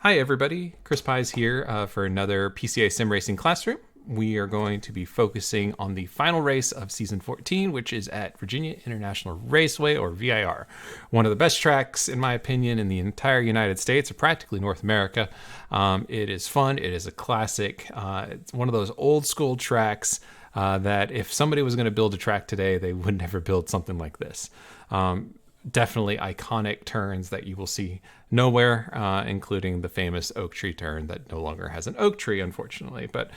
Hi everybody, Chris Pies here for another PCA Sim Racing Classroom. We are going to be focusing on the final race of season 14, which is at Virginia International Raceway, or VIR. One of the best tracks, in my opinion, in the entire United States, or practically North America. It is fun, it is a classic. It's one of those old school tracks that if somebody was going to build a track today, they would never build something like this. Definitely iconic turns that you will see nowhere, including the famous oak tree turn that no longer has an oak tree, unfortunately. But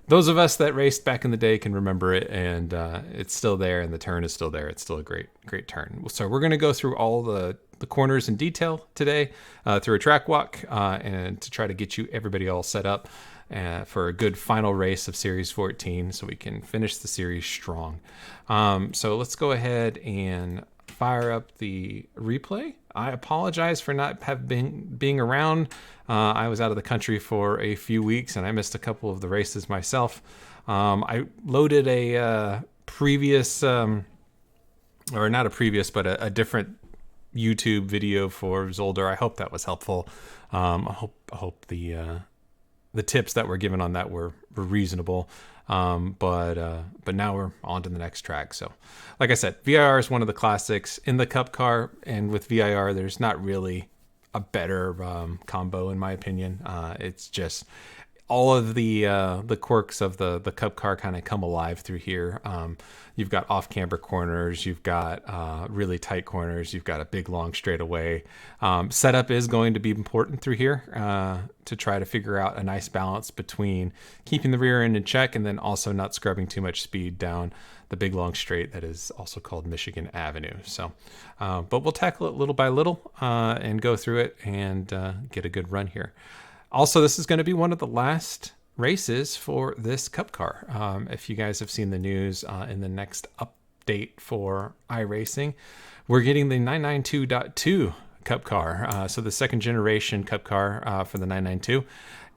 those of us that raced back in the day can remember it, and it's still there, and the turn is still there. It's still a great turn. So we're going to go through all the corners in detail today through a track walk, and to try to get everybody all set up for a good final race of Series 14 so we can finish the series strong. So let's go ahead and fire up the replay. I apologize for not being around. I was out of the country for a few weeks and I missed a couple of the races myself. I loaded a previous, or not a previous, but a different YouTube video for Zolder. I hope that was helpful. I hope the tips that were given on that were reasonable. But now we're on to the next track. So like I said, VIR is one of the classics in the Cup car, and with VIR, there's not really a better combo in my opinion. It's just all of the quirks of the Cup car kind of come alive through here. You've got off-camber corners, you've got really tight corners, you've got a big long straightaway. Setup is going to be important through here to try to figure out a nice balance between keeping the rear end in check and then also not scrubbing too much speed down the big long straight that is also called Michigan Avenue. So, but we'll tackle it little by little and go through it and get a good run here. Also, this is going to be one of the last races for this Cup car. If you guys have seen the news in the next update for iRacing, we're getting the 992.2 Cup car. So the second generation Cup car for the 992.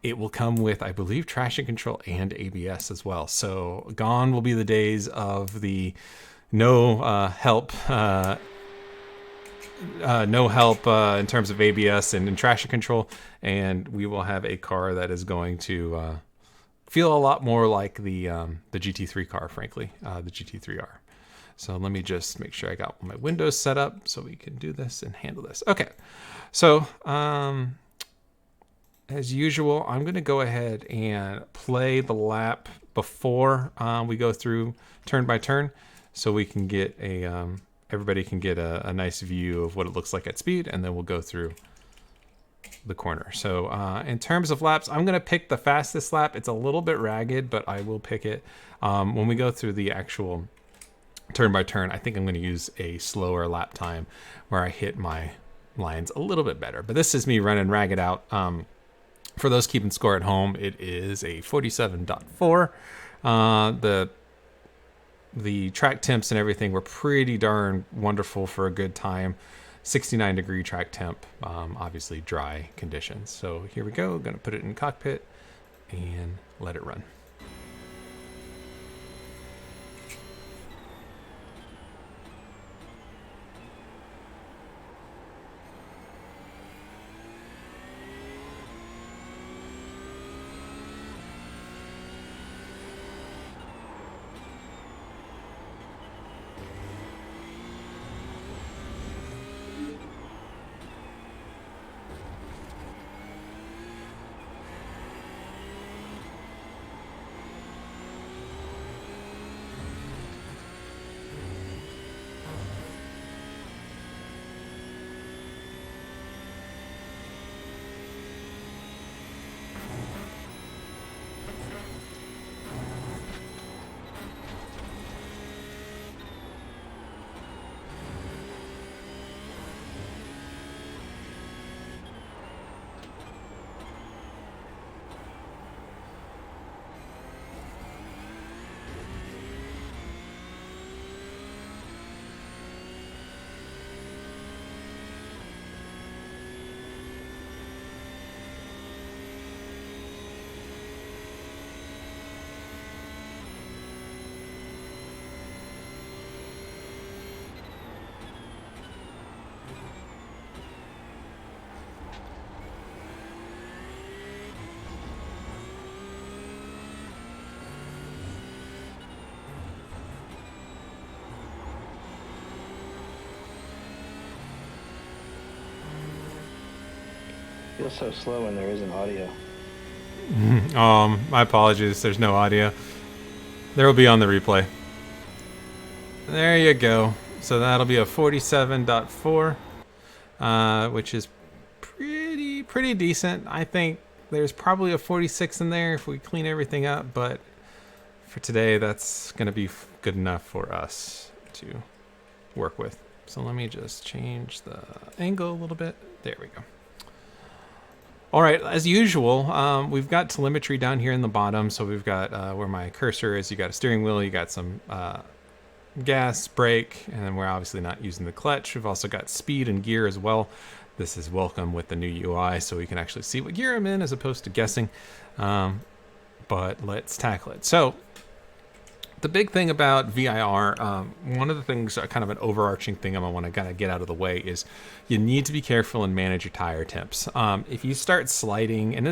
It will come with, I believe, traction control and ABS as well. So gone will be the days of the no help in terms of ABS and traction control, and we will have a car that is going to feel a lot more like the GT3 car, frankly, the GT3R. So let me just make sure I got my windows set up so we can do this and handle this. Okay, so as usual, I'm going to go ahead and play the lap before we go through turn by turn, so we can get everybody can get a nice view of what it looks like at speed, and then we'll go through the corner. So in terms of laps, I'm going to pick the fastest lap. It's a little bit ragged, but I will pick it. When we go through the actual turn by turn, I think I'm going to use a slower lap time where I hit my lines a little bit better. But this is me running ragged out. For those keeping score at home, it is a 47.4. The track temps and everything were pretty darn wonderful for a good time. 69 degree track temp, obviously dry conditions. So here we go. Going to put it in cockpit and let it run. Feels so slow when there isn't audio. My apologies. There's no audio. There will be on the replay. There you go. So that'll be a 47.4, which is pretty decent. I think there's probably a 46 in there if we clean everything up, but for today, that's going to be good enough for us to work with. So let me just change the angle a little bit. There we go. All right, as usual, we've got telemetry down here in the bottom. So we've got where my cursor is, you got a steering wheel, you got some gas, brake, and then we're obviously not using the clutch. We've also got speed and gear as well. This is welcome with the new UI, so we can actually see what gear I'm in as opposed to guessing. But let's tackle it. So the big thing about VIR, one of the things, kind of an overarching thing I want to kind of get out of the way is you need to be careful and manage your tire temps. If you start sliding, and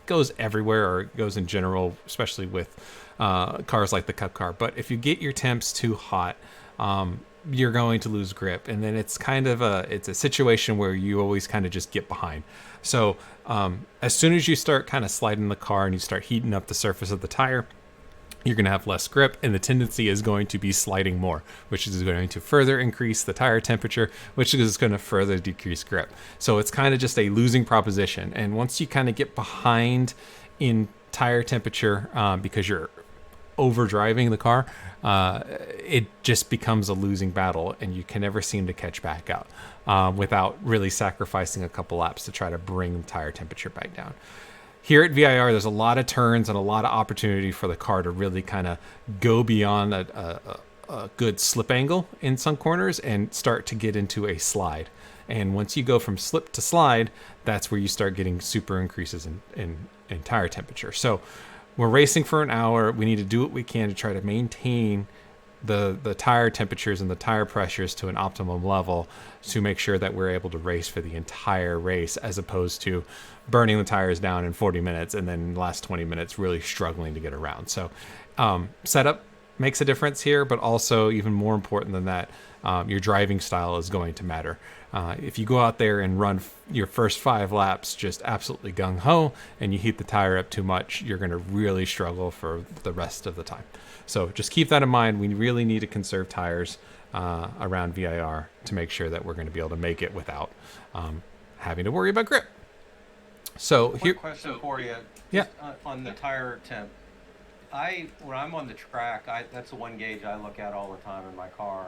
goes everywhere, or it goes in general, especially with cars like the Cup car, but if you get your temps too hot, you're going to lose grip, and then it's a situation where you always kind of just get behind. So as soon as you start kind of sliding the car and you start heating up the surface of the tire, you're going to have less grip, and the tendency is going to be sliding more, which is going to further increase the tire temperature, which is going to further decrease grip. So it's kind of just a losing proposition. And once you kind of get behind in tire temperature, because you're over driving the car, it just becomes a losing battle, and you can never seem to catch back out without really sacrificing a couple laps to try to bring the tire temperature back down. Here at VIR, there's a lot of turns and a lot of opportunity for the car to really kind of go beyond a good slip angle in some corners and start to get into a slide. And once you go from slip to slide, that's where you start getting super increases in tire temperature. So we're racing for an hour. We need to do what we can to try to maintain the tire temperatures and the tire pressures to an optimum level to make sure that we're able to race for the entire race, as opposed to burning the tires down in 40 minutes and then the last 20 minutes really struggling to get around. So setup makes a difference here, but also even more important than that, your driving style is going to matter. If you go out there and run your first 5 laps just absolutely gung-ho and you heat the tire up too much, you're going to really struggle for the rest of the time. So just keep that in mind. We really need to conserve tires around VIR to make sure that we're going to be able to make it without having to worry about grip. So Quick question for you. Yeah. On the tire temp. When I'm on the track, that's the one gauge I look at all the time in my car.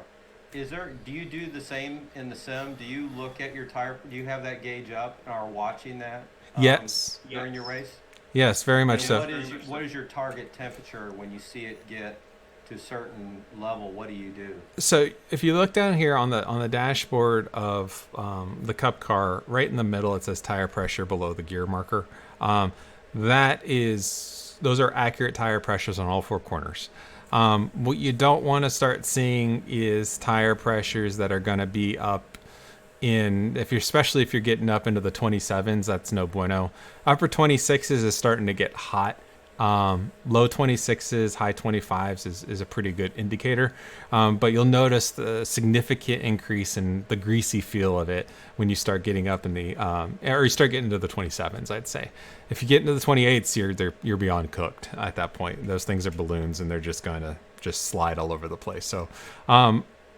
Do you do the same in the sim? Do you look at your tire? Do you have that gauge up and are watching that? Yes. During your race? Yes, very much so. What is your target temperature when you see it get to a certain level? What do you do? So if you look down here on the dashboard of the Cup car, right in the middle, it says tire pressure below the gear marker. Those are accurate tire pressures on all 4 corners. What you don't want to start seeing is tire pressures that are going to be up especially if you're getting up into the 27s. That's no bueno. Upper 26s is starting to get hot. Low 26s, high 25s is a pretty good indicator. But you'll notice the significant increase in the greasy feel of it when you start getting up in or you start getting into the 27s, I'd say. If you get into the 28s, you're beyond cooked at that point. Those things are balloons, and they're just going to just slide all over the place. So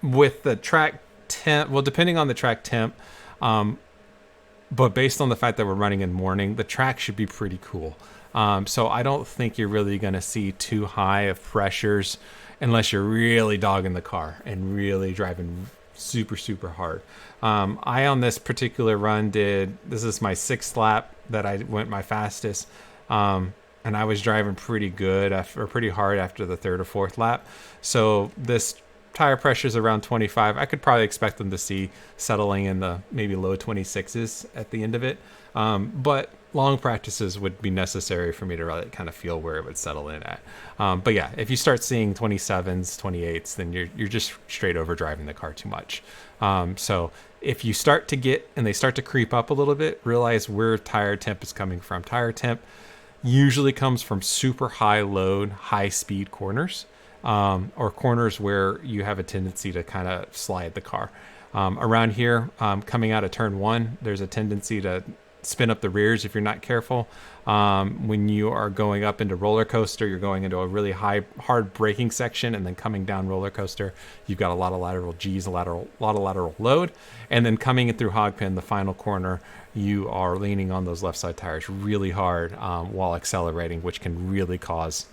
with the track temp, well, depending on the track temp, but based on the fact that we're running in morning, the track should be pretty cool. So I don't think you're really going to see too high of pressures unless you're really dogging the car and really driving super, super hard. On this particular run this is my 6th lap that I went my fastest. And I was driving pretty pretty hard after the 3rd or 4th lap. So this tire pressure is around 25. I could probably expect them to see settling in the maybe low 26s at the end of it. But long practices would be necessary for me to really kind of feel where it would settle in at. But yeah, if you start seeing 27s, 28s, then you're just straight over driving the car too much. So if you start to they start to creep up a little bit, realize where tire temp is coming from. Tire temp usually comes from super high load, high speed corners, or corners where you have a tendency to kind of slide the car. Around here, coming out of turn 1, there's a tendency to spin up the rears if you're not careful. When you are going up into roller coaster, you're going into a really hard braking section, and then coming down roller coaster, you've got a lot of lateral G's, a lot of lateral load. And then coming in through Hogpen, the final corner, you are leaning on those left side tires really hard while accelerating, which can really cause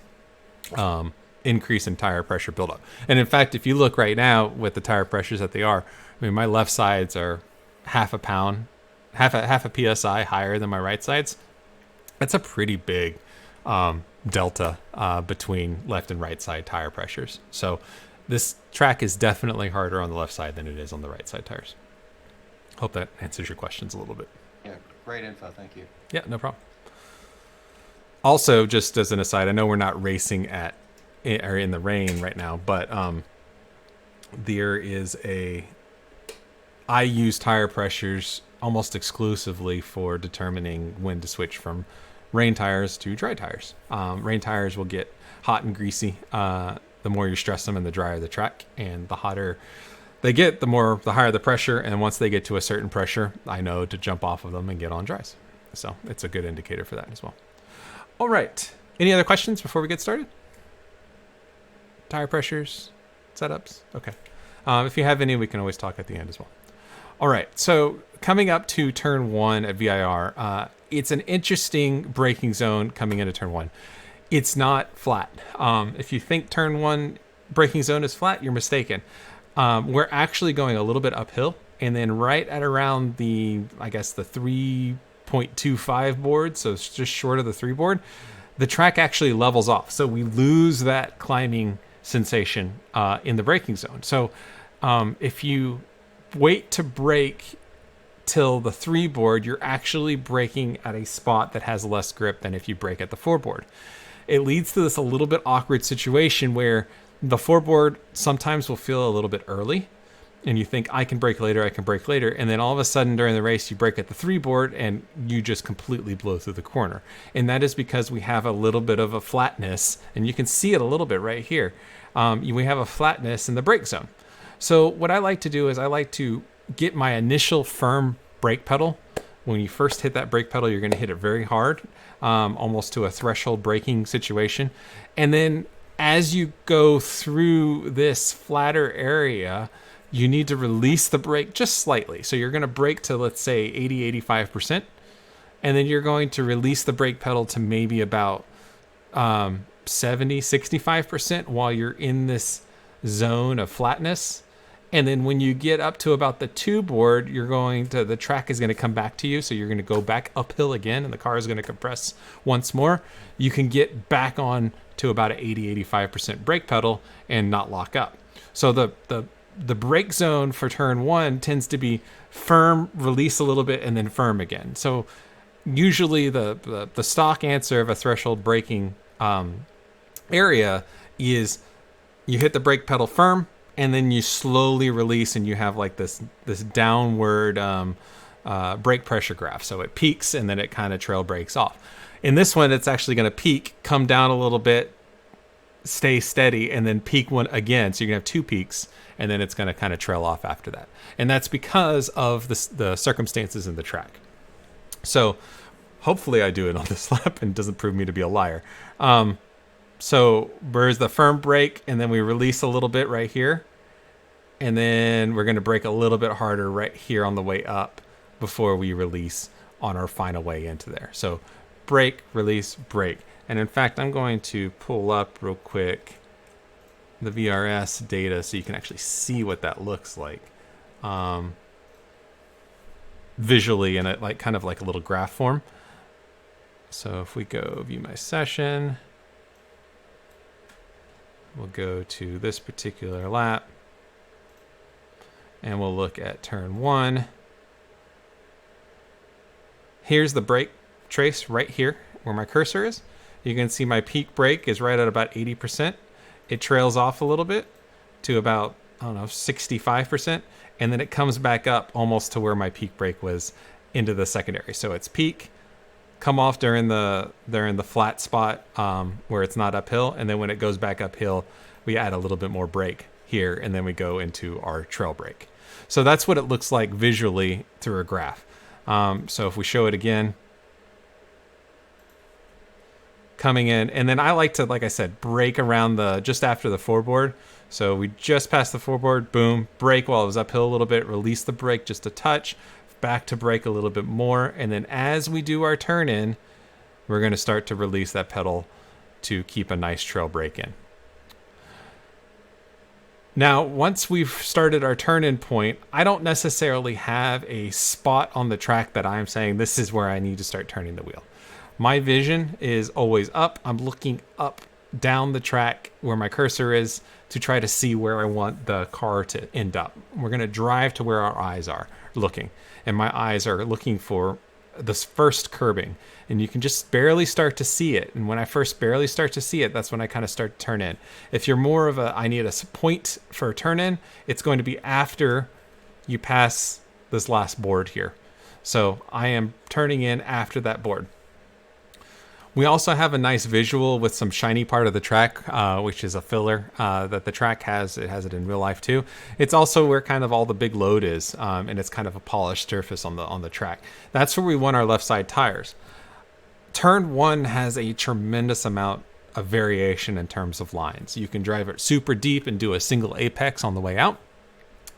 increase in tire pressure buildup. And in fact, if you look right now with the tire pressures that they are, I mean, my left sides are half a PSI higher than my right sides. That's a pretty big delta between left and right side tire pressures. So this track is definitely harder on the left side than it is on the right side tires. Hope that answers your questions a little bit. Yeah, great info. Thank you. Yeah, no problem. Also, just as an aside, I know we're not racing in the rain right now, but there is I use tire pressures almost exclusively for determining when to switch from rain tires to dry tires. Rain tires will get hot and greasy the more you stress them, and the drier the track, and the hotter they get, the higher the pressure. And once they get to a certain pressure, I know to jump off of them and get on dries. So it's a good indicator for that as well. All right. Any other questions before we get started? Tire pressures, setups. Okay. If you have any, we can always talk at the end as well. All right. So coming up to turn 1 at VIR, it's an interesting braking zone coming into turn 1. It's not flat. If you think turn 1 braking zone is flat, you're mistaken. We're actually going a little bit uphill, and then right at around the 3.25 board, so it's just short of the 3 board, the track actually levels off. So we lose that climbing sensation in the braking zone. So if you wait to brake till the 3 board, you're actually braking at a spot that has less grip than if you brake at the 4 board. It leads to this a little bit awkward situation where the 4 board sometimes will feel a little bit early, and you think, I can brake later, and then all of a sudden during the race you brake at the 3 board and you just completely blow through the corner. And that is because we have a little bit of a flatness, and you can see it a little bit right here. We have a flatness in the brake zone. So what I like to do is I like to get my initial firm brake pedal. When you first hit that brake pedal, you're going to hit it very hard, almost to a threshold braking situation. And then as you go through this flatter area, you need to release the brake just slightly. So you're going to brake to, let's say, 80-85%. And then you're going to release the brake pedal to maybe about 70-65% while you're in this zone of flatness. And then when you get up to about the 2 board, the track is going to come back to you. So you're going to go back uphill again, and the car is going to compress once more. You can get back on to about an 80-85% brake pedal and not lock up. So the brake zone for turn 1 tends to be firm, release a little bit, and then firm again. So usually the stock answer of a threshold braking area is you hit the brake pedal firm, and then you slowly release, and you have like this downward brake pressure graph. So it peaks, and then it kind of trail brakes off. In this one, it's actually going to peak, come down a little bit, stay steady, and then peak one again. So you're going to have 2 peaks, and then it's going to kind of trail off after that. And that's because of the circumstances in the track. So hopefully I do it on this lap and doesn't prove me to be a liar. So where's the firm brake, and then we release a little bit right here. And then we're going to brake a little bit harder right here on the way up before we release on our final way into there. So brake, release, brake. And in fact, I'm going to pull up real quick the VRS data so you can actually see what that looks like visually in a kind of like a little graph form. So if we go view my session, we'll go to this particular lap, and we'll look at turn 1. Here's the brake trace right here where my cursor is. You can see my peak brake is right at about 80%. It trails off a little bit to about, 65%. And then it comes back up almost to where my peak brake was into the secondary. So it's peak, come off during the flat spot where it's not uphill. And then when it goes back uphill, we add a little bit more brake here, and then we go into our trail brake. So that's what it looks like visually through a graph. So if we show it again, coming in, and then I like to, like I said, brake around just after the floorboard. So we just passed the floorboard, boom, brake while it was uphill a little bit, release the brake just a touch, back to brake a little bit more, and then as we do our turn in, we're going to start to release that pedal to keep a nice trail brake in. Now, once we've started our turn-in point, I don't necessarily have a spot on the track that I'm saying this is where I need to start turning the wheel. My vision is always up. I'm looking up, down the track where my cursor is to try to see where I want the car to end up. We're going to drive to where our eyes are looking, and my eyes are looking for this first curbing, and you can just barely start to see it. And when I first barely start to see it, that's when I kind of start to turn in. If you're more of I need a point for a turn in, it's going to be after you pass this last board here. So I am turning in after that board. We also have a nice visual with some shiny part of the track, which is a filler that the track has. It has it in real life too. It's also where kind of all the big load is, and it's kind of a polished surface on the track. That's where we want our left side tires. Turn 1 has a tremendous amount of variation in terms of lines. You can drive it super deep and do a single apex on the way out.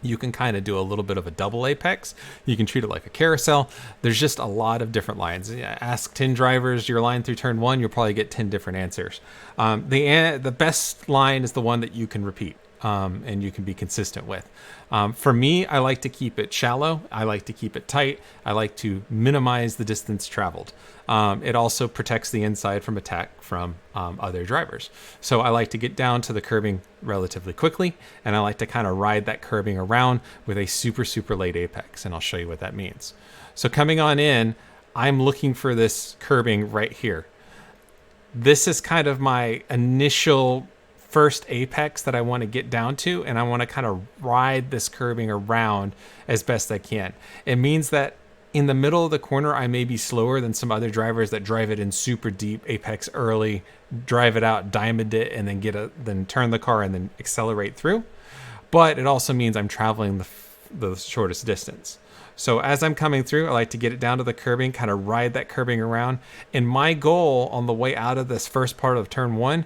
You can kind of do a little bit of a double apex. You can treat it like a carousel. There's just a lot of different lines. Ask 10 drivers your line through turn 1, you'll probably get 10 different answers. The best line is the one that you can repeat and you can be consistent with. For me, I like to keep it shallow. I like to keep it tight. I like to minimize the distance traveled. It also protects the inside from attack from other drivers. So I like to get down to the curbing relatively quickly, and I like to kind of ride that curbing around with a super, super late apex, and I'll show you what that means. So coming on in, I'm looking for this curbing right here. This is kind of my initial first apex that I want to get down to, and I want to kind of ride this curbing around as best I can. It means that in the middle of the corner, I may be slower than some other drivers that drive it in super deep apex early, drive it out, diamond it, and then turn the car and then accelerate through. But it also means I'm traveling the shortest distance. So as I'm coming through, I like to get it down to the curbing, kind of ride that curbing around. And my goal on the way out of this first part of turn 1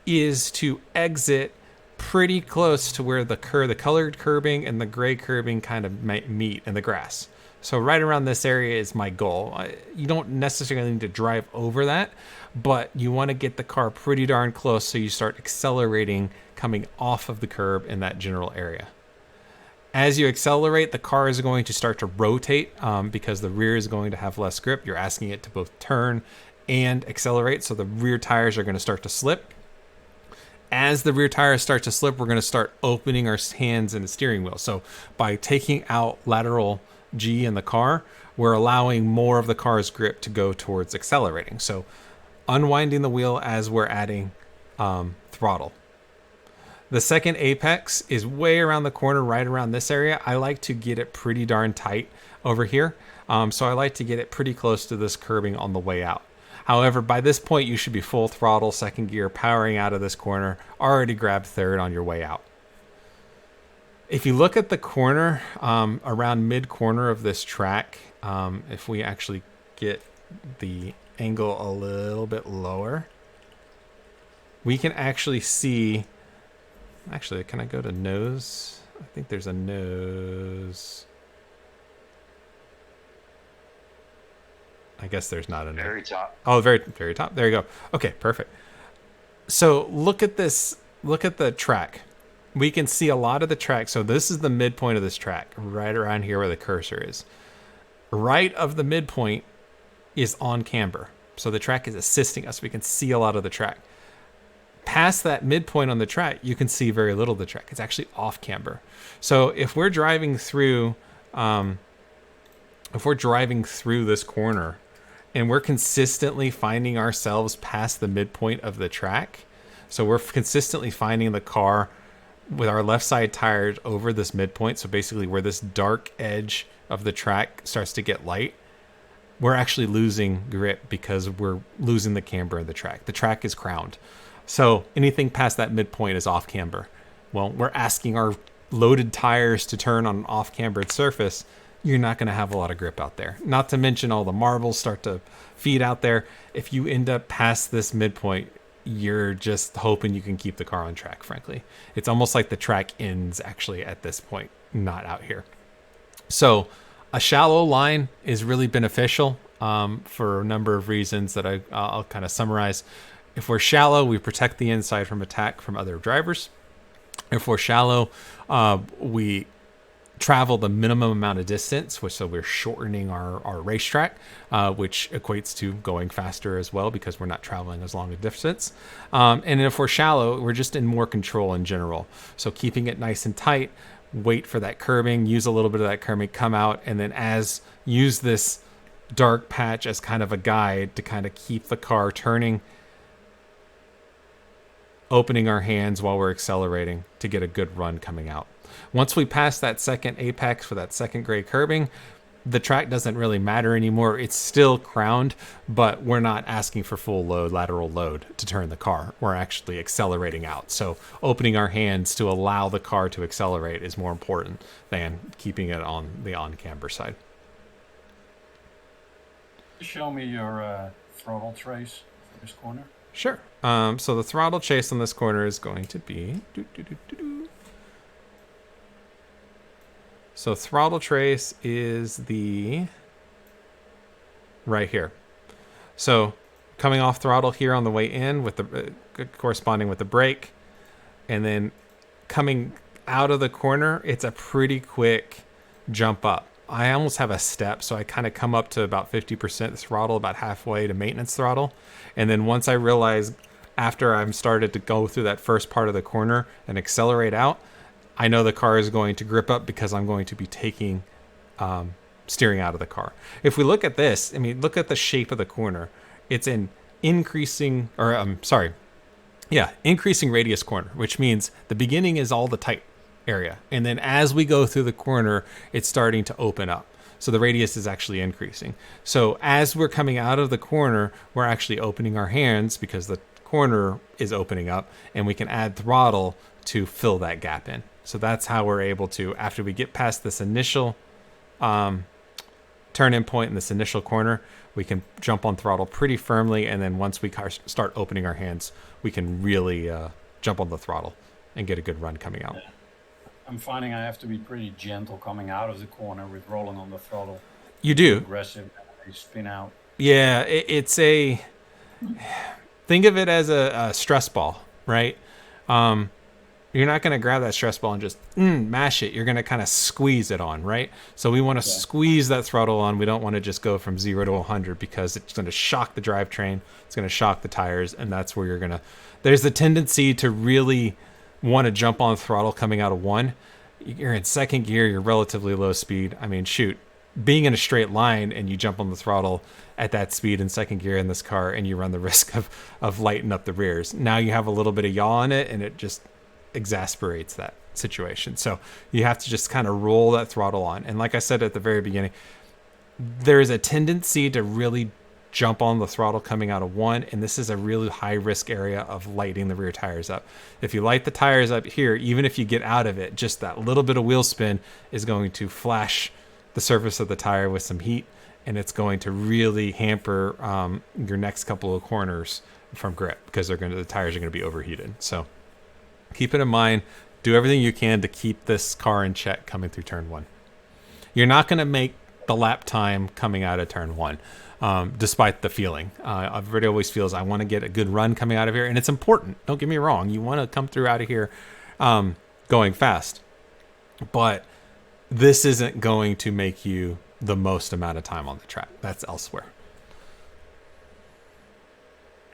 is to exit pretty close to where the colored curbing and the gray curbing kind of meet in the grass. So right around this area is my goal. You don't necessarily need to drive over that, but you want to get the car pretty darn close so you start accelerating coming off of the curb in that general area. As you accelerate, the car is going to start to rotate because the rear is going to have less grip. You're asking it to both turn and accelerate, so the rear tires are going to start to slip. As the rear tires start to slip, we're going to start opening our hands in the steering wheel. So by taking out lateral G in the car, we're allowing more of the car's grip to go towards accelerating. So unwinding the wheel as we're adding throttle. The second apex is way around the corner, right around this area. I like to get it pretty darn tight over here. So I like to get it pretty close to this curbing on the way out. However, by this point, you should be full throttle, second gear, powering out of this corner, already grabbed third on your way out. If you look at the corner, around mid-corner of this track, if we actually get the angle a little bit lower, we can actually see... Actually, can I go to nose? I think there's a nose... I guess there's not a nose. Very top. Oh, very, very top. There you go. Okay, perfect. So look at this. Look at the track. We can see a lot of the track. So this is the midpoint of this track, right around here where the cursor is. Right of the midpoint is on camber. So the track is assisting us. We can see a lot of the track. Past that midpoint on the track, you can see very little of the track. It's actually off camber. So if we're driving through, this corner, and we're consistently finding ourselves past the midpoint of the track, so we're consistently finding the car with our left side tires over this midpoint, so basically where this dark edge of the track starts to get light, we're actually losing grip because we're losing the camber in the track. The track is crowned. So anything past that midpoint is off camber. Well, we're asking our loaded tires to turn on an off cambered surface. you're not going to have a lot of grip out there. Not to mention all the marbles start to feed out there. If you end up past this midpoint, you're just hoping you can keep the car on track, frankly. It's almost like the track ends actually at this point, not out here. So a shallow line is really beneficial for a number of reasons that I'll kind of summarize. If we're shallow, we protect the inside from attack from other drivers. If we're shallow, we travel the minimum amount of distance, so we're shortening our racetrack, which equates to going faster as well because we're not traveling as long a distance. And if we're shallow, we're just in more control in general. So keeping it nice and tight, wait for that curbing, use a little bit of that curbing, come out, and then use this dark patch as kind of a guide to kind of keep the car turning, opening our hands while we're accelerating to get a good run coming out. Once we pass that second apex for that second gray curbing, the track doesn't really matter anymore. It's still crowned, but we're not asking for full load, lateral load to turn the car. We're actually accelerating out. So opening our hands to allow the car to accelerate is more important than keeping it on the on-camber side. Show me your throttle trace for this corner. Sure. So the throttle chase on this corner is going to be... So throttle trace is right here. So coming off throttle here on the way in with the corresponding with the brake, and then coming out of the corner, it's a pretty quick jump up. I almost have a step, so I kind of come up to about 50% throttle, about halfway to maintenance throttle. And then once I realize after I'm started to go through that first part of the corner and accelerate out, I know the car is going to grip up because I'm going to be taking steering out of the car. If we look at this, I mean, look at the shape of the corner. It's an increasing radius corner, which means the beginning is all the tight area. And then as we go through the corner, it's starting to open up. So the radius is actually increasing. So as we're coming out of the corner, we're actually opening our hands because the corner is opening up, and we can add throttle to fill that gap in. So that's how we're able to, after we get past this initial turn-in point in this initial corner, we can jump on throttle pretty firmly, and then once we start opening our hands, we can really jump on the throttle and get a good run coming out. I'm finding I have to be pretty gentle coming out of the corner with rolling on the throttle. You do. Aggressive, they spin out. Yeah, it's a... Think of it as a stress ball, right? You're not going to grab that stress ball and just mash it. You're going to kind of squeeze it on, right? So we want to squeeze that throttle on. We don't want to just go from 0 to 100 because it's going to shock the drivetrain. It's going to shock the tires, and that's where you're going to... There's the tendency to really want to jump on throttle coming out of 1. You're in second gear. You're relatively low speed. I mean, shoot. Being in a straight line and you jump on the throttle at that speed in second gear in this car, and you run the risk of lighting up the rears. Now you have a little bit of yaw on it, and it just exasperates that situation. So you have to just kind of roll that throttle on. And like I said at the very beginning, there's a tendency to really jump on the throttle coming out of 1, and this is a really high risk area of lighting the rear tires up. If you light the tires up here, even if you get out of it, just that little bit of wheel spin is going to flash the surface of the tire with some heat, and it's going to really hamper your next couple of corners from grip because the tires are going to be overheated. So keep it in mind. Do everything you can to keep this car in check coming through turn 1. You're not going to make the lap time coming out of turn 1, despite the feeling. Everybody always feels, I want to get a good run coming out of here, and it's important. Don't get me wrong. You want to come through out of here going fast. But this isn't going to make you the most amount of time on the track. That's elsewhere.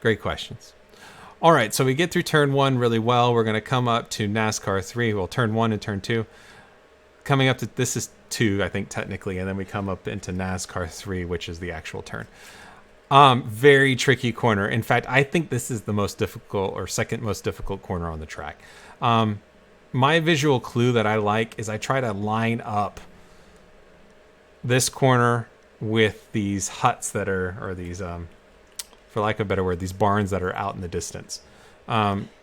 Great questions. All right, so we get through turn 1 really well. We're going to come up to NASCAR 3. Well, turn 1 and turn 2. Coming up to, this is 2, I think, technically, and then we come up into NASCAR 3, which is the actual turn. Very tricky corner. In fact, I think this is the most difficult or second most difficult corner on the track. My visual clue that I like is I try to line up this corner with these huts that are, or these, for lack of a better word, these barns that are out in the distance.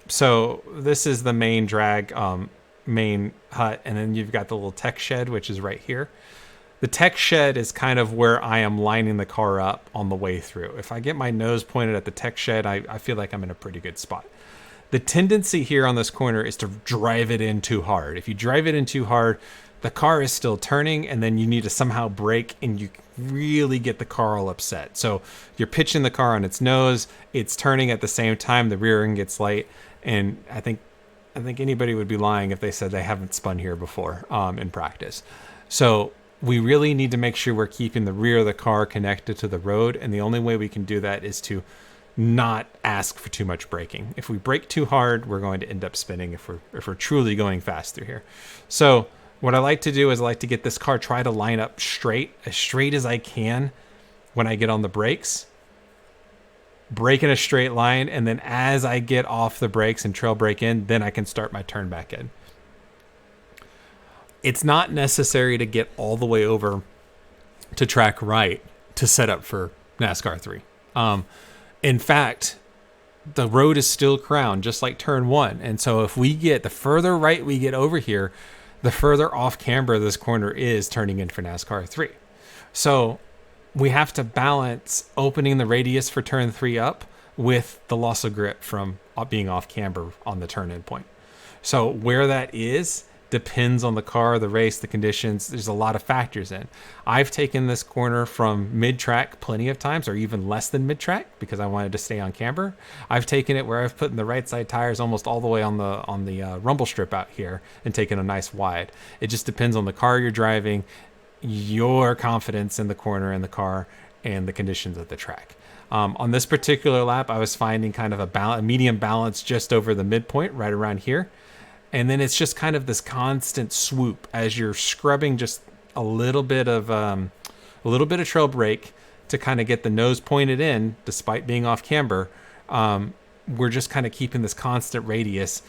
So this is the main drag, main hut, and then you've got the little tech shed, which is right here. The tech shed is kind of where I am lining the car up on the way through. If I get my nose pointed at the tech shed, I feel like I'm in a pretty good spot. The tendency here on this corner is to drive it in too hard. If you drive it in too hard, the car is still turning, and then you need to somehow brake, and you really get the car all upset. So you're pitching the car on its nose, it's turning at the same time, the rear end gets light, and I think anybody would be lying if they said they haven't spun here before in practice. So we really need to make sure we're keeping the rear of the car connected to the road, and the only way we can do that is to not ask for too much braking. If we brake too hard, we're going to end up spinning if we're truly going fast through here. So what I like to do is I like to get this car, try to line up straight as I can when I get on the brakes, brake in a straight line, and then as I get off the brakes and trail brake in, then I can start my turn back in. It's not necessary to get all the way over to track right to set up for NASCAR 3. In fact, the road is still crowned, just like turn 1. And so if we get, the further right we get over here, the further off camber this corner is turning in for NASCAR 3. So we have to balance opening the radius for turn 3 up with the loss of grip from being off camber on the turn in point. So where that is depends on the car, the race, the conditions. There's a lot of factors in. I've taken this corner from mid-track plenty of times, or even less than mid-track, because I wanted to stay on camber. I've taken it where I've put in the right side tires almost all the way on the rumble strip out here and taken a nice wide. It just depends on the car you're driving, your confidence in the corner and the car, and the conditions of the track. On this particular lap, I was finding kind of a medium balance just over the midpoint, right around here. And then it's just kind of this constant swoop as you're scrubbing just a little bit of trail brake to kind of get the nose pointed in, despite being off camber. We're just kind of keeping this constant radius.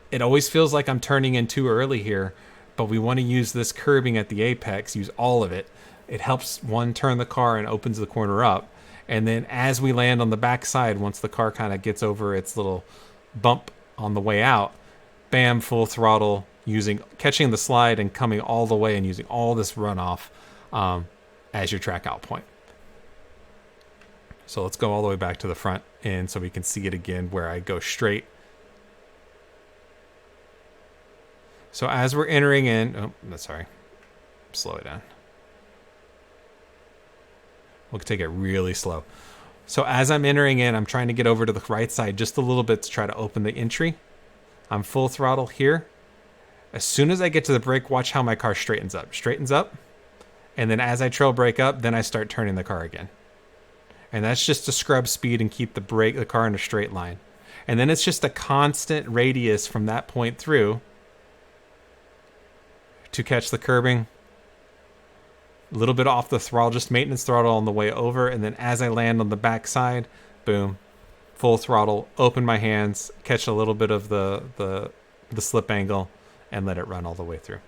It always feels like I'm turning in too early here, but we want to use this curbing at the apex, use all of it. It helps turn the car and opens the corner up. And then as we land on the backside, once the car kind of gets over its little bump on the way out, bam, full throttle, catching the slide and coming all the way and using all this runoff as your track out point. So let's go all the way back to the front, and so we can see it again where I go straight. So as we're entering in, slow it down. We'll take it really slow. So as I'm entering in, I'm trying to get over to the right side just a little bit to try to open the entry. I'm full throttle here. As soon as I get to the brake, watch how my car straightens up. And then as I trail brake up, then I start turning the car again. And that's just to scrub speed and keep the car in a straight line. And then it's just a constant radius from that point through to catch the curbing. A little bit off the throttle, just maintenance throttle on the way over. And then as I land on the backside, boom, full throttle, open my hands, catch a little bit of the slip angle, and let it run all the way through.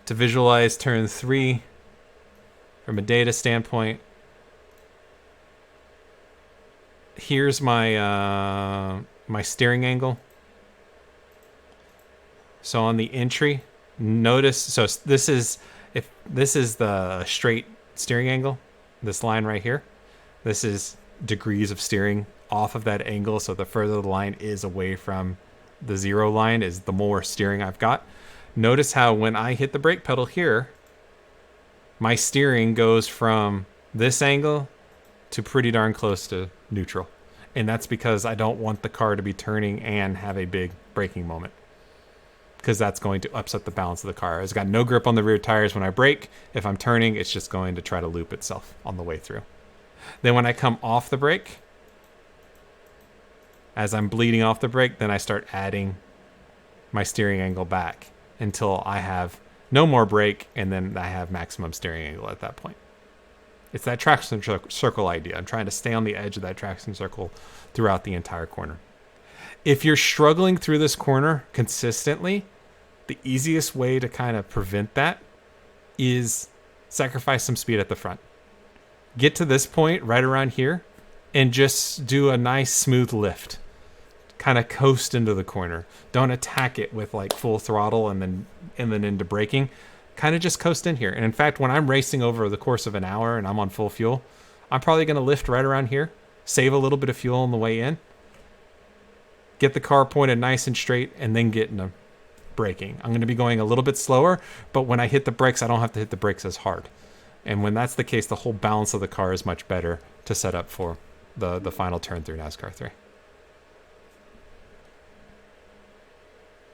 To visualize turn 3 from a data standpoint, here's my my steering angle. So on the entry, notice, so this is the straight steering angle, this line right here. This is degrees of steering off of that angle. So the further the line is away from the 0 line is the more steering I've got. Notice how when I hit the brake pedal here, my steering goes from this angle to pretty darn close to neutral. And that's because I don't want the car to be turning and have a big braking moment, because that's going to upset the balance of the car. It's got no grip on the rear tires when I brake. If I'm turning, it's just going to try to loop itself on the way through. Then when I come off the brake, as I'm bleeding off the brake, then I start adding my steering angle back until I have no more brake, and then I have maximum steering angle at that point. It's that traction circle idea. I'm trying to stay on the edge of that traction circle throughout the entire corner. If you're struggling through this corner consistently, the easiest way to kind of prevent that is sacrifice some speed at the front. Get to this point right around here and just do a nice smooth lift. kind of coast into the corner. Don't attack it with like full throttle and then into braking. Kind of just coast in here. And in fact, when I'm racing over the course of an hour and I'm on full fuel, I'm probably going to lift right around here, save a little bit of fuel on the way in, get the car pointed nice and straight, and then get into braking. I'm going to be going a little bit slower, but when I hit the brakes, I don't have to hit the brakes as hard. And when that's the case, the whole balance of the car is much better to set up for the final turn through NASCAR 3.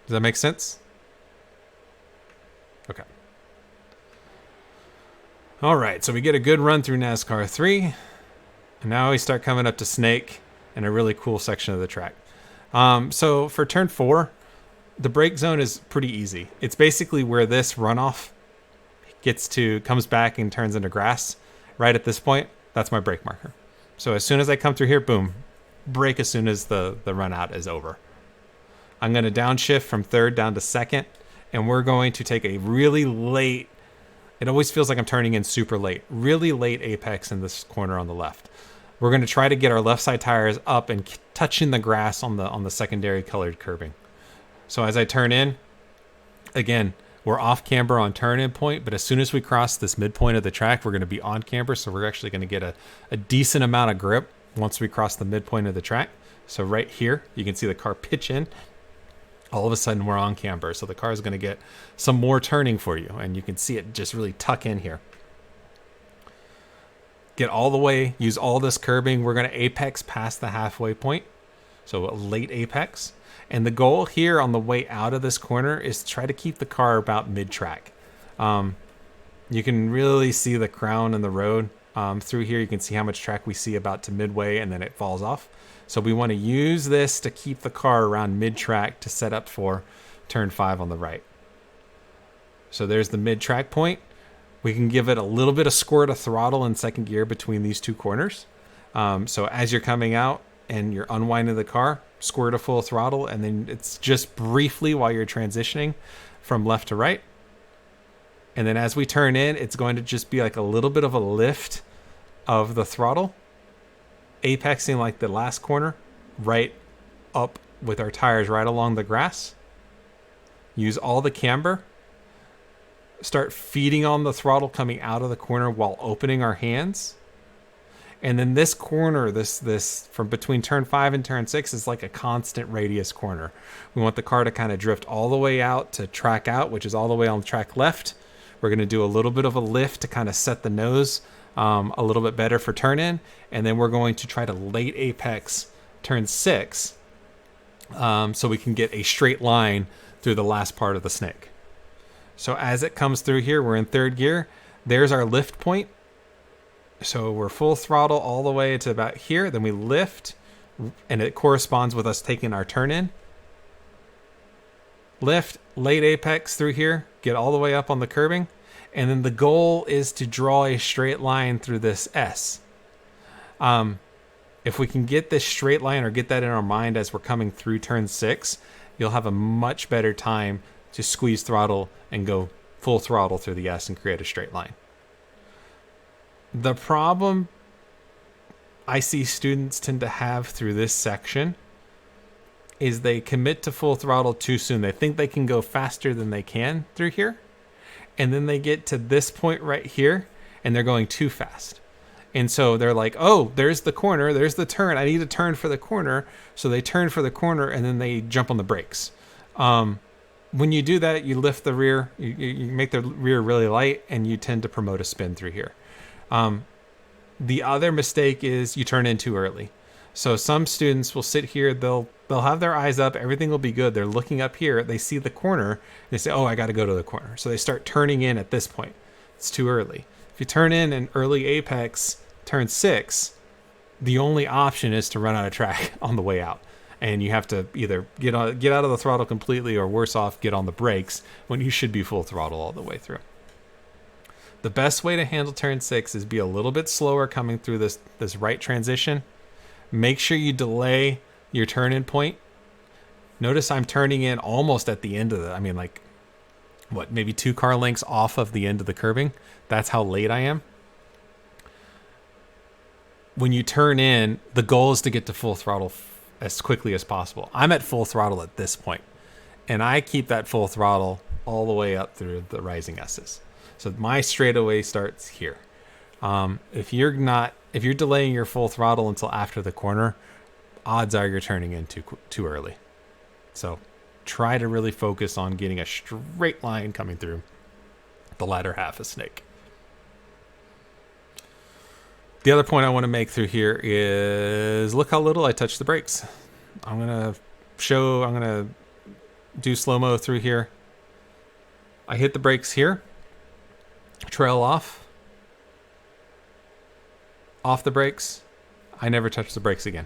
Does that make sense? Okay. All right, so we get a good run through NASCAR 3. And now we start coming up to Snake and a really cool section of the track. So for turn 4, the brake zone is pretty easy. It's basically where this runoff comes back and turns into grass. Right at this point, that's my brake marker. So as soon as I come through here, boom, brake as soon as the run out is over. I'm going to downshift from 3rd down to 2nd, and we're going to take a really late, it always feels like I'm turning in super late, really late apex in this corner on the left. We're going to try to get our left side tires up and touching the grass on the secondary colored curbing. So as I turn in, again, we're off camber on turn in point, but as soon as we cross this midpoint of the track, we're going to be on camber. So we're actually going to get a decent amount of grip once we cross the midpoint of the track. So right here, you can see the car pitch in. All of a sudden, we're on camber. So the car is going to get some more turning for you. And you can see it just really tuck in here. Get all the way, use all this curbing. We're going to apex past the halfway point. So a late apex. And the goal here on the way out of this corner is to try to keep the car about mid-track. You can really see the crown and the road through here. You can see how much track we see about to midway, and then it falls off. So we want to use this to keep the car around mid-track to set up for turn 5 on the right. So there's the mid-track point. We can give it a little bit of squirt of throttle in second gear between these two corners. So as you're coming out and you're unwinding the car, squirt of full throttle, and then it's just briefly while you're transitioning from left to right. And then as we turn in, it's going to just be like a little bit of a lift of the throttle, apexing like the last corner, right up with our tires right along the grass. Use all the camber. Start feeding on the throttle coming out of the corner while opening our hands. And then this corner, this from between turn 5 and turn 6 is like a constant radius corner. We want the car to kind of drift all the way out to track out, which is all the way on track left. We're going to do a little bit of a lift to kind of set the nose a little bit better for turn in. And then we're going to try to late apex turn 6 so we can get a straight line through the last part of the snake. So as it comes through here, we're in 3rd gear. There's our lift point. So we're full throttle all the way to about here. Then we lift, and it corresponds with us taking our turn in. Lift, late apex through here, get all the way up on the curbing. And then the goal is to draw a straight line through this S. If we can get this straight line or get that in our mind as we're coming through turn 6, you'll have a much better time to squeeze throttle and go full throttle through the S and create a straight line. The problem I see students tend to have through this section is they commit to full throttle too soon. They think they can go faster than they can through here. And then they get to this point right here and they're going too fast. And so they're like, oh, there's the corner, there's the turn. I need to turn for the corner. So they turn for the corner and then they jump on the brakes. When you do that, you lift the rear, you make the rear really light, and you tend to promote a spin through here. The other mistake is you turn in too early. So some students will sit here, they'll have their eyes up, everything will be good. They're looking up here, they see the corner, they say, oh, I got to go to the corner. So they start turning in at this point. It's too early. If you turn in an early apex, turn 6, the only option is to run out of track on the way out. And you have to either get out of the throttle completely, or worse off, get on the brakes when you should be full throttle all the way through. The best way to handle turn 6 is be a little bit slower coming through this right transition. Make sure you delay your turn in point. Notice I'm turning in almost at the end of maybe 2 car lengths off of the end of the curbing. That's how late I am. When you turn in, the goal is to get to full throttle as quickly as possible. I'm at full throttle at this point, and I keep that full throttle all the way up through the rising S's. So my straightaway starts here. If you're delaying your full throttle until after the corner, odds are you're turning in too early. So try to really focus on getting a straight line coming through the latter half of Snake. The other point I want to make through here is look how little I touch the brakes. I'm going to do slow-mo through here. I hit the brakes here, trail off the brakes. I never touch the brakes again.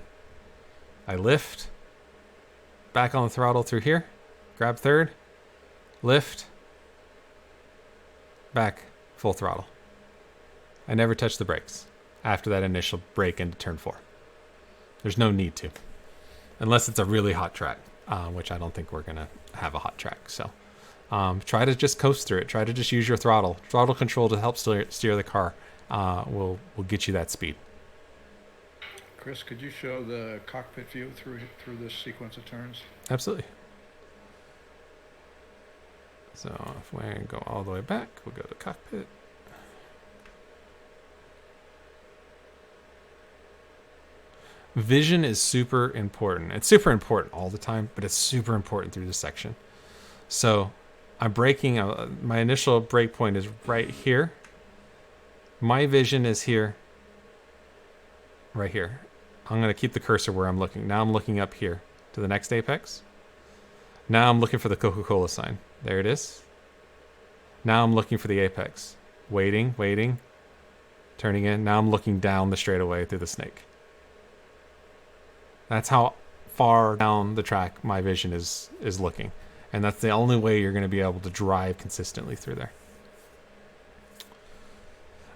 I lift, back on the throttle through here, grab third, lift, back, full throttle. I never touch the brakes after that initial brake into turn 4. There's no need to, unless it's a really hot track, which I don't think we're going to have a hot track. So try to just coast through it. Try to just use your throttle. Throttle control to help steer the car will get you that speed. Chris, could you show the cockpit view through this sequence of turns? Absolutely. So if we go all the way back, we'll go to cockpit. Vision is super important. It's super important all the time, but it's super important through this section. So I'm braking. My initial brake point is right here. My vision is here. Right here. I'm going to keep the cursor where I'm looking. Now I'm looking up here to the next apex. Now I'm looking for the Coca-Cola sign. There it is. Now I'm looking for the apex. Waiting. Turning in. Now I'm looking down the straightaway through the Snake. That's how far down the track my vision is looking. And that's the only way you're going to be able to drive consistently through there.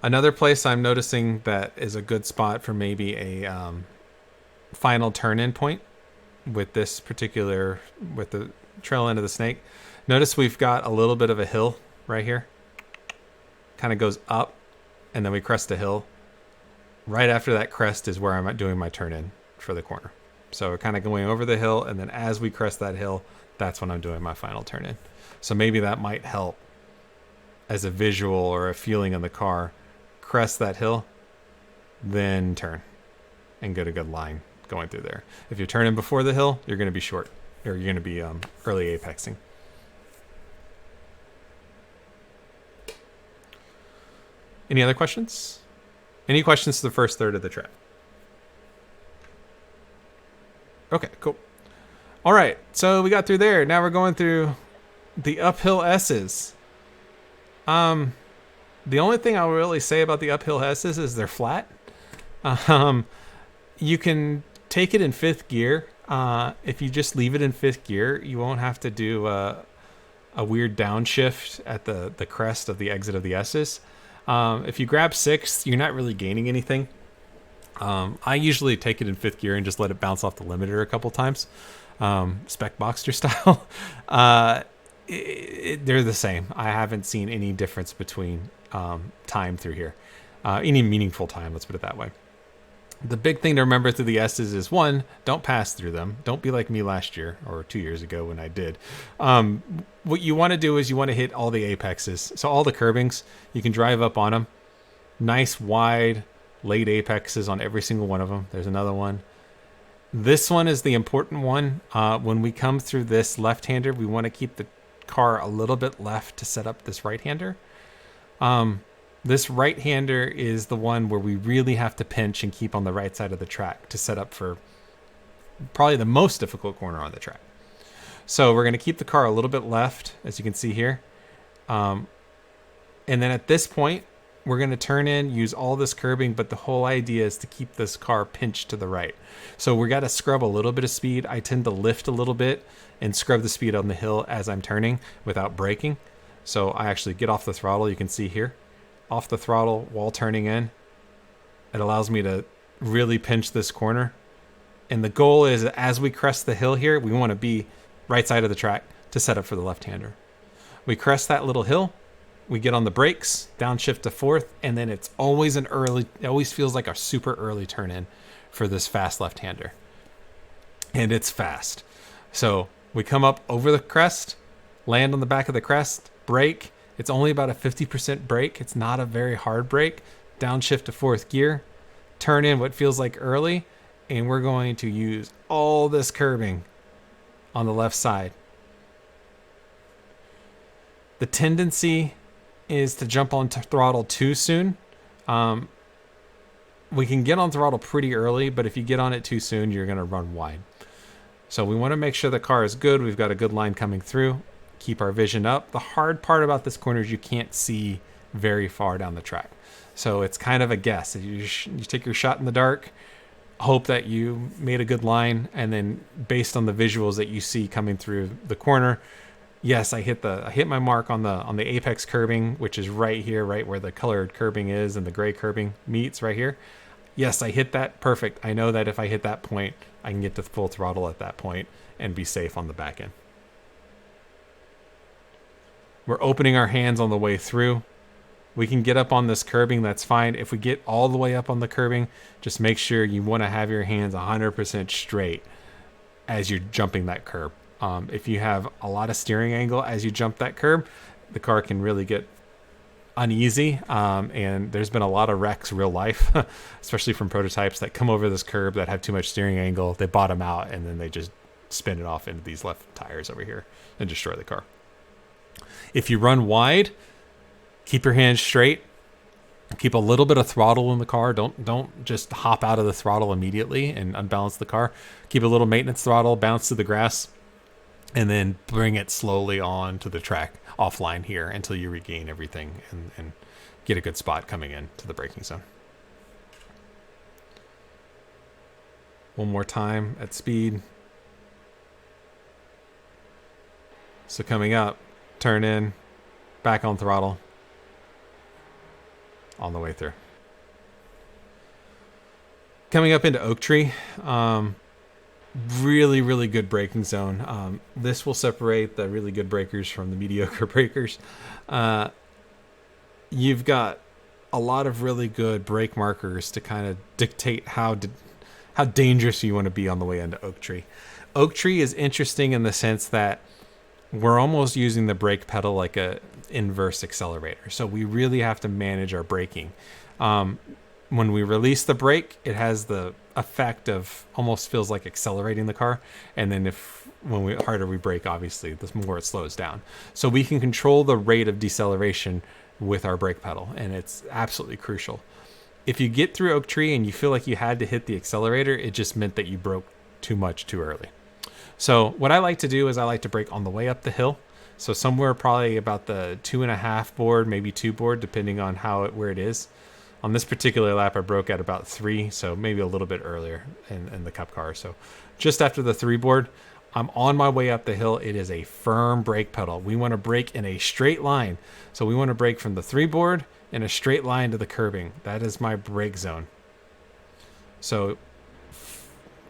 Another place I'm noticing that is a good spot for maybe a final turn-in point with the trail end of the Snake. Notice we've got a little bit of a hill right here. Kind of goes up, and then we crest a hill. Right after that crest is where I'm doing my turn-in for the corner. So we're kind of going over the hill, and then as we crest that hill, that's when I'm doing my final turn-in. So maybe that might help as a visual or a feeling in the car. Crest that hill, then turn and get a good line going through there. If you're turning before the hill, you're going to be short, or you're going to be early apexing. Any other questions? Any questions to the first third of the track? Okay, cool. All right, so we got through there. Now we're going through the uphill S's. The only thing I'll really say about the uphill S's is they're flat. You can take it in 5th gear. If you just leave it in 5th gear, you won't have to do a weird downshift at the crest of the exit of the S's. If you grab 6th, you're not really gaining anything. I usually take it in 5th gear and just let it bounce off the limiter a couple times, spec Boxster style. They're the same. I haven't seen any difference between time through here, any meaningful time. Let's put it that way. The big thing to remember through the S's is, one, don't pass through them. Don't be like me last year or 2 years ago when I did. What you want to do is you want to hit all the apexes. So all the curbings, you can drive up on them. Nice wide late apexes on every single one of them. There's another one. This one is the important one. When we come through this left-hander, we want to keep the car a little bit left to set up this right-hander. This right-hander is the one where we really have to pinch and keep on the right side of the track to set up for probably the most difficult corner on the track. So we're going to keep the car a little bit left, as you can see here. And then at this point, we're going to turn in, use all this curbing, but the whole idea is to keep this car pinched to the right. So we got to scrub a little bit of speed. I tend to lift a little bit and scrub the speed on the hill as I'm turning without braking. So I actually get off the throttle, you can see here. Off the throttle while turning in. It allows me to really pinch this corner. And the goal is, as we crest the hill here, we want to be right side of the track to set up for the left-hander. We crest that little hill. We get on the brakes, downshift to 4th, and then it's always it always feels like a super early turn in for this fast left-hander. and it's fast. So we come up over the crest, land on the back of the crest, brake. It's only about a 50% brake. It's not a very hard brake. Downshift to fourth gear, turn in what feels like early, and we're going to use all this curbing on the left side. The tendency is to jump on throttle too soon. We can get on throttle pretty early, but if you get on it too soon, you're going to run wide. So we want to make sure the car is good. We've got a good line coming through. Keep our vision up. The hard part about this corner is you can't see very far down the track. So it's kind of a guess. You take your shot in the dark, hope that you made a good line, and then based on the visuals that you see coming through the corner, yes, I hit my mark on the apex curbing, which is right here, right where the colored curbing is and the gray curbing meets right here. Yes, I hit that. Perfect. I know that if I hit that point, I can get to full throttle at that point and be safe on the back end. We're opening our hands on the way through. We can get up on this curbing, that's fine. If we get all the way up on the curbing, just make sure you want to have your hands 100% straight as you're jumping that curb. If you have a lot of steering angle as you jump that curb, the car can really get uneasy. And there's been a lot of wrecks real life, especially from prototypes that come over this curb that have too much steering angle. They bottom out and then they just spin it off into these left tires over here and destroy the car. If you run wide, keep your hands straight. Keep a little bit of throttle in the car. Don't just hop out of the throttle immediately and unbalance the car. Keep a little maintenance throttle, bounce to the grass, and then bring it slowly on to the track offline here until you regain everything and get a good spot coming in to the braking zone. One more time at speed. So coming up, turn in, back on throttle, on the way through. Coming up into Oak Tree, really good braking zone. This will separate the really good brakers from the mediocre brakers. You've got a lot of really good brake markers to kind of dictate how dangerous you want to be on the way into Oak Tree. Oak Tree is interesting in the sense that we're almost using the brake pedal like a inverse accelerator. So we really have to manage our braking. When we release the brake, it has the effect of almost feels like accelerating the car. And then when harder we brake, obviously, the more it slows down. So we can control the rate of deceleration with our brake pedal. And it's absolutely crucial. If you get through Oak Tree and you feel like you had to hit the accelerator, it just meant that you broke too much too early. So what I like to do is I like to brake on the way up the hill. So somewhere probably about the 2.5 board, maybe 2 board, depending on where it is. On this particular lap, I broke at about 3, so maybe a little bit earlier in the Cup car. So just after the 3 board, I'm on my way up the hill. It is a firm brake pedal. We want to brake in a straight line. So we want to brake from the 3 board in a straight line to the curbing. That is my brake zone. So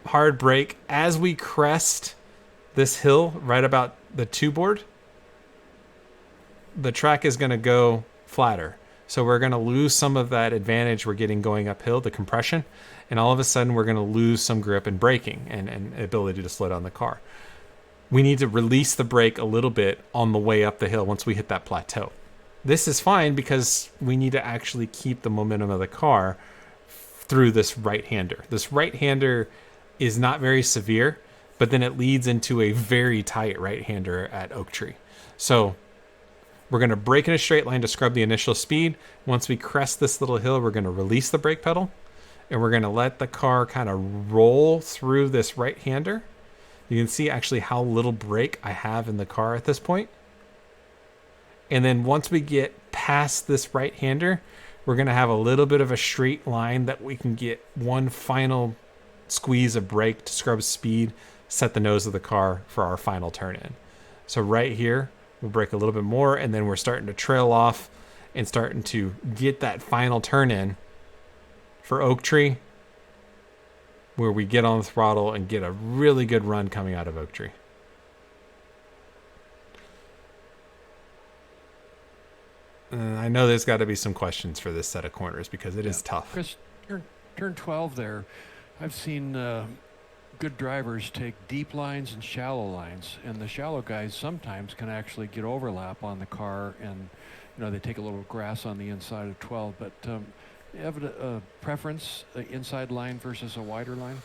hard brake as we crest this hill right about the 2 board. The track is going to go flatter. So we're going to lose some of that advantage we're getting going uphill, the compression, and all of a sudden we're going to lose some grip and braking and ability to slow down the car. We need to release the brake a little bit on the way up the hill once we hit that plateau. This is fine because we need to actually keep the momentum of the car through this right-hander. This right-hander is not very severe, but then it leads into a very tight right-hander at Oak Tree. So we're going to brake in a straight line to scrub the initial speed. Once we crest this little hill, we're going to release the brake pedal, and we're going to let the car kind of roll through this right-hander. You can see actually how little brake I have in the car at this point. And then once we get past this right-hander, we're going to have a little bit of a straight line that we can get one final squeeze of brake to scrub speed, set the nose of the car for our final turn in. So right here, we'll brake a little bit more, and then we're starting to trail off and starting to get that final turn in for Oak Tree, where we get on the throttle and get a really good run coming out of Oak Tree. I know there's got to be some questions for this set of corners because it is tough. Chris, turn 12 there. I've seen good drivers take deep lines and shallow lines, and the shallow guys sometimes can actually get overlap on the car, and they take a little grass on the inside of 12. But you have a preference, an inside line versus a wider line?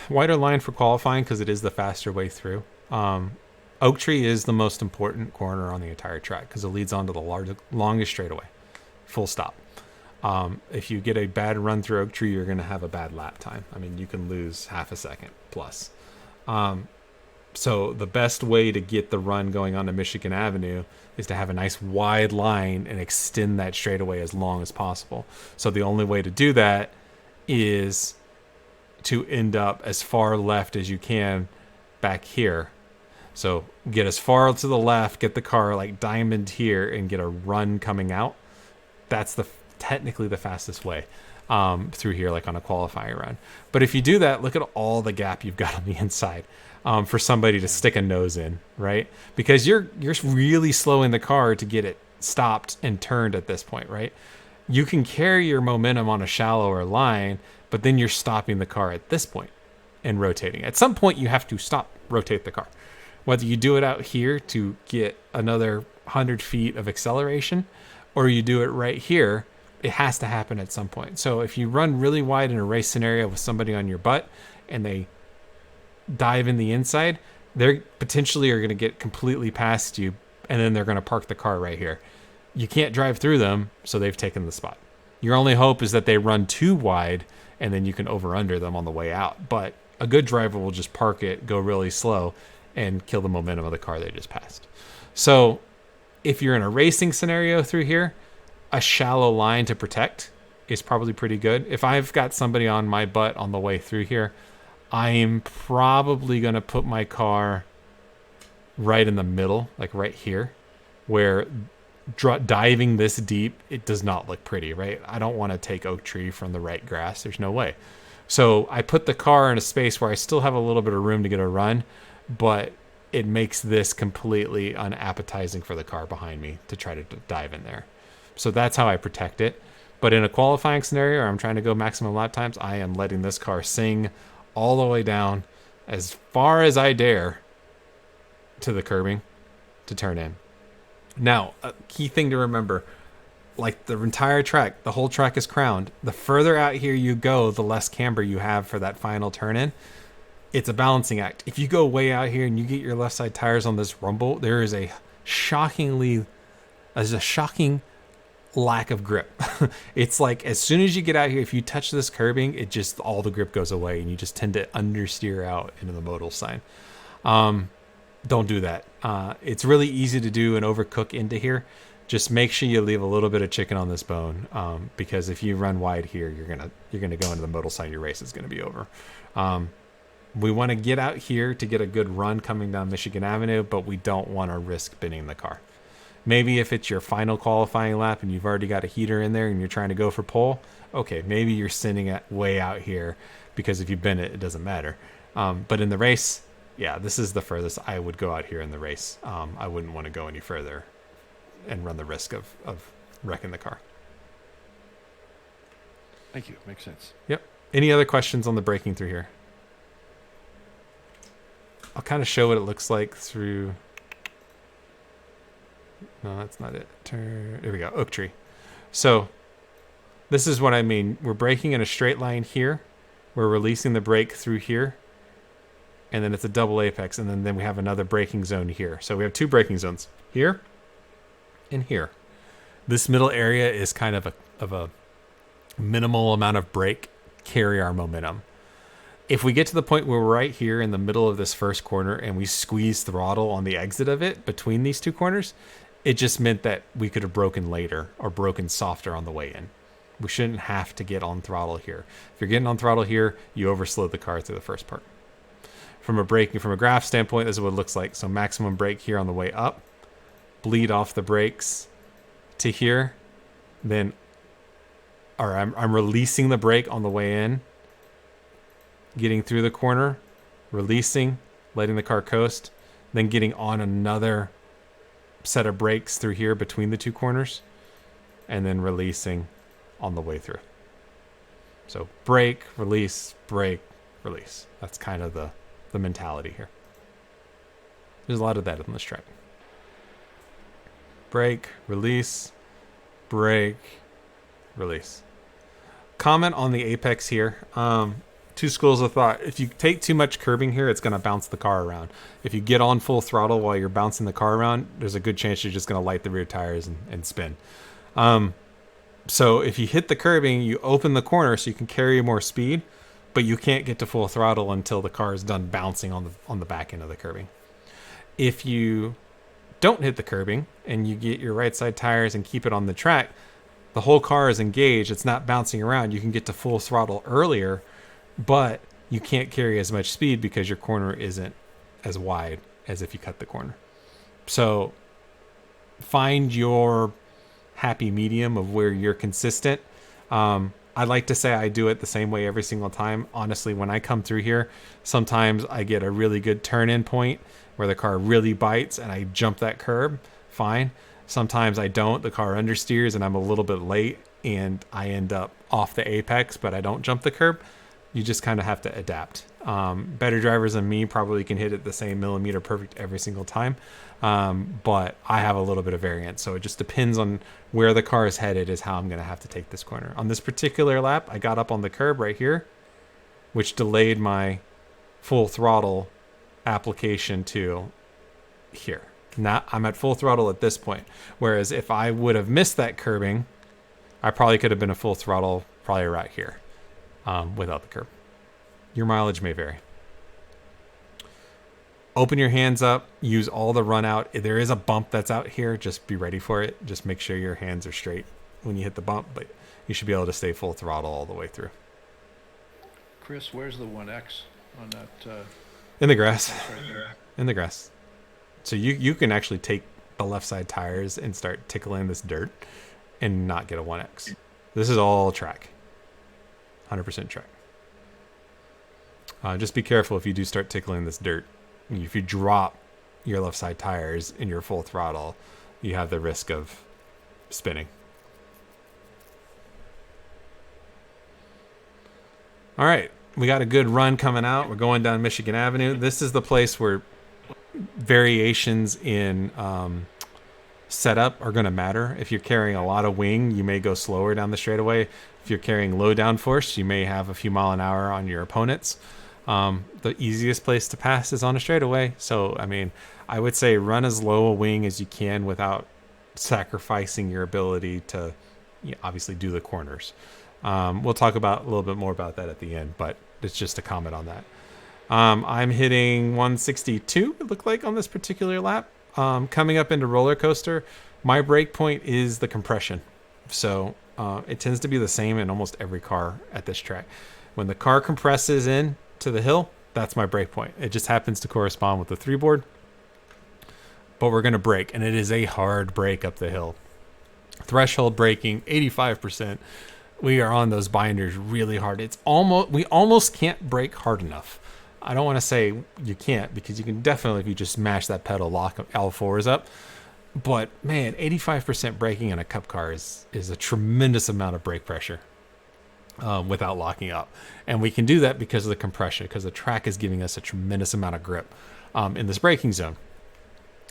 Wider line for qualifying because it is the faster way through. Oak Tree is the most important corner on the entire track because it leads onto the longest straightaway. Full stop. If you get a bad run through Oak Tree, you're going to have a bad lap time. I mean, you can lose half a second plus. So the best way to get the run going onto Michigan Avenue is to have a nice wide line and extend that straightaway as long as possible. So the only way to do that is to end up as far left as you can back here. So get as far to the left, get the car like diamond here, and get a run coming out. That's technically the fastest way through here, like on a qualifying run. But if you do that, look at all the gap you've got on the inside for somebody to stick a nose in, right? Because you're really slowing the car to get it stopped and turned at this point, right? You can carry your momentum on a shallower line, but then you're stopping the car at this point and rotating. At some point, you have to rotate the car. Whether you do it out here to get another 100 feet of acceleration, or you do it right here, it has to happen at some point. So if you run really wide in a race scenario with somebody on your butt and they dive in the inside, they potentially are going to get completely past you, and then they're going to park the car right here. You can't drive through them, so they've taken the spot. Your only hope is that they run too wide, and then you can over-under them on the way out. But a good driver will just park it, go really slow, and kill the momentum of the car they just passed. So if you're in a racing scenario through here, a shallow line to protect is probably pretty good. If I've got somebody on my butt on the way through here, I'm probably going to put my car right in the middle, like right here, where diving this deep, it does not look pretty, right? I don't want to take Oak Tree from the right grass. There's no way. So I put the car in a space where I still have a little bit of room to get a run, but it makes this completely unappetizing for the car behind me to try to dive in there. So that's how I protect it. But in a qualifying scenario where I'm trying to go maximum lap times, I am letting this car sing all the way down as far as I dare to the curbing to turn in. Now, a key thing to remember, like the entire track, the whole track is crowned. The further out here you go, the less camber you have for that final turn in. It's a balancing act. If you go way out here and you get your left side tires on this rumble, there is a shocking lack of grip. It's like as soon as you get out here, if you touch this curbing, it just all the grip goes away and you just tend to understeer out into the modal sign. Don't do that. It's really easy to do and overcook into here. Just make sure you leave a little bit of chicken on this bone, because if you run wide here, you're gonna go into the modal sign. Your race is gonna be over. We want to get out here to get a good run coming down Michigan Avenue, but we don't want to risk binning the car. Maybe if it's your final qualifying lap and you've already got a heater in there and you're trying to go for pole, okay, maybe you're sending it way out here because if you bin it, it doesn't matter. But in the race, yeah, this is the furthest I would go out here in the race. I wouldn't want to go any further and run the risk of wrecking the car. Thank you. Makes sense. Yep. Any other questions on the braking through here? I'll kind of show what it looks like through. No, that's not it. Here we go. Oak Tree. So this is what I mean. We're braking in a straight line here. We're releasing the brake through here. And then it's a double apex. And then we have another braking zone here. So we have two braking zones here and here. This middle area is kind of a minimal amount of brake carry our momentum. If we get to the point where we're right here in the middle of this first corner and we squeeze throttle on the exit of it between these two corners, it just meant that we could have broken later or broken softer on the way in. We shouldn't have to get on throttle here. If you're getting on throttle here, you overslowed the car through the first part. From a graph standpoint, this is what it looks like. So maximum brake here on the way up, bleed off the brakes to here, then, or I'm releasing the brake on the way in, getting through the corner, releasing, letting the car coast, then getting on another set of brakes through here between the two corners, and then releasing on the way through. So brake, release, brake, release. That's kind of the mentality here. There's a lot of that on this track. Brake, release, brake, release. Comment on the apex here. Two schools of thought. If you take too much curbing here, it's going to bounce the car around. If you get on full throttle while you're bouncing the car around, there's a good chance you're just going to light the rear tires and spin. So if you hit the curbing, you open the corner so you can carry more speed, but you can't get to full throttle until the car is done bouncing on the back end of the curbing. If you don't hit the curbing and you get your right side tires and keep it on the track, the whole car is engaged. It's not bouncing around. You can get to full throttle earlier, but you can't carry as much speed because your corner isn't as wide as if you cut the corner. So find your happy medium of where you're consistent. I like to say I do it the same way every single time. Honestly, when I come through here, sometimes I get a really good turn-in point where the car really bites and I jump that curb, fine. Sometimes I don't. The car understeers and I'm a little bit late and I end up off the apex, but I don't jump the curb. You just kind of have to adapt. Better drivers than me probably can hit it the same millimeter perfect every single time. But I have a little bit of variance. So it just depends on where the car is headed is how I'm going to have to take this corner. On this particular lap, I got up on the curb right here, which delayed my full throttle application to here. Now I'm at full throttle at this point. Whereas if I would have missed that curbing, I probably could have been a full throttle probably right here without the curb. Your mileage may vary. Open your hands up. Use all the run out. If there is a bump that's out here, just be ready for it. Just make sure your hands are straight when you hit the bump, but you should be able to stay full throttle all the way through. Chris, where's the 1X on that? In the grass. Right there. In the grass. So you can actually take the left side tires and start tickling this dirt and not get a 1X. This is all track. 100% track. Just be careful if you do start tickling this dirt. If you drop your left side tires in your full throttle, you have the risk of spinning. All right, we got a good run coming out. We're going down Michigan Avenue. This is the place where variations in setup are going to matter. If you're carrying a lot of wing, you may go slower down the straightaway. If you're carrying low downforce, you may have a few mile an hour on your opponents. The easiest place to pass is on a straightaway. So, I mean, I would say run as low a wing as you can without sacrificing your ability to obviously do the corners. We'll talk about a little bit more about that at the end, but it's just a comment on that. I'm hitting 162, it looked like, on this particular lap. Coming up into roller coaster, my break point is the compression. So it tends to be the same in almost every car at this track. When the car compresses in to the hill, that's my break point. It just happens to correspond with the 3-board. But we're going to brake, and it is a hard brake up the hill. Threshold braking, 85%. We are on those binders really hard. We almost can't brake hard enough. I don't want to say you can't, because you can definitely, if you just smash that pedal, lock L4s up. But man, 85% braking in a cup car is a tremendous amount of brake pressure without locking up. And we can do that because of the compression, because the track is giving us a tremendous amount of grip in this braking zone.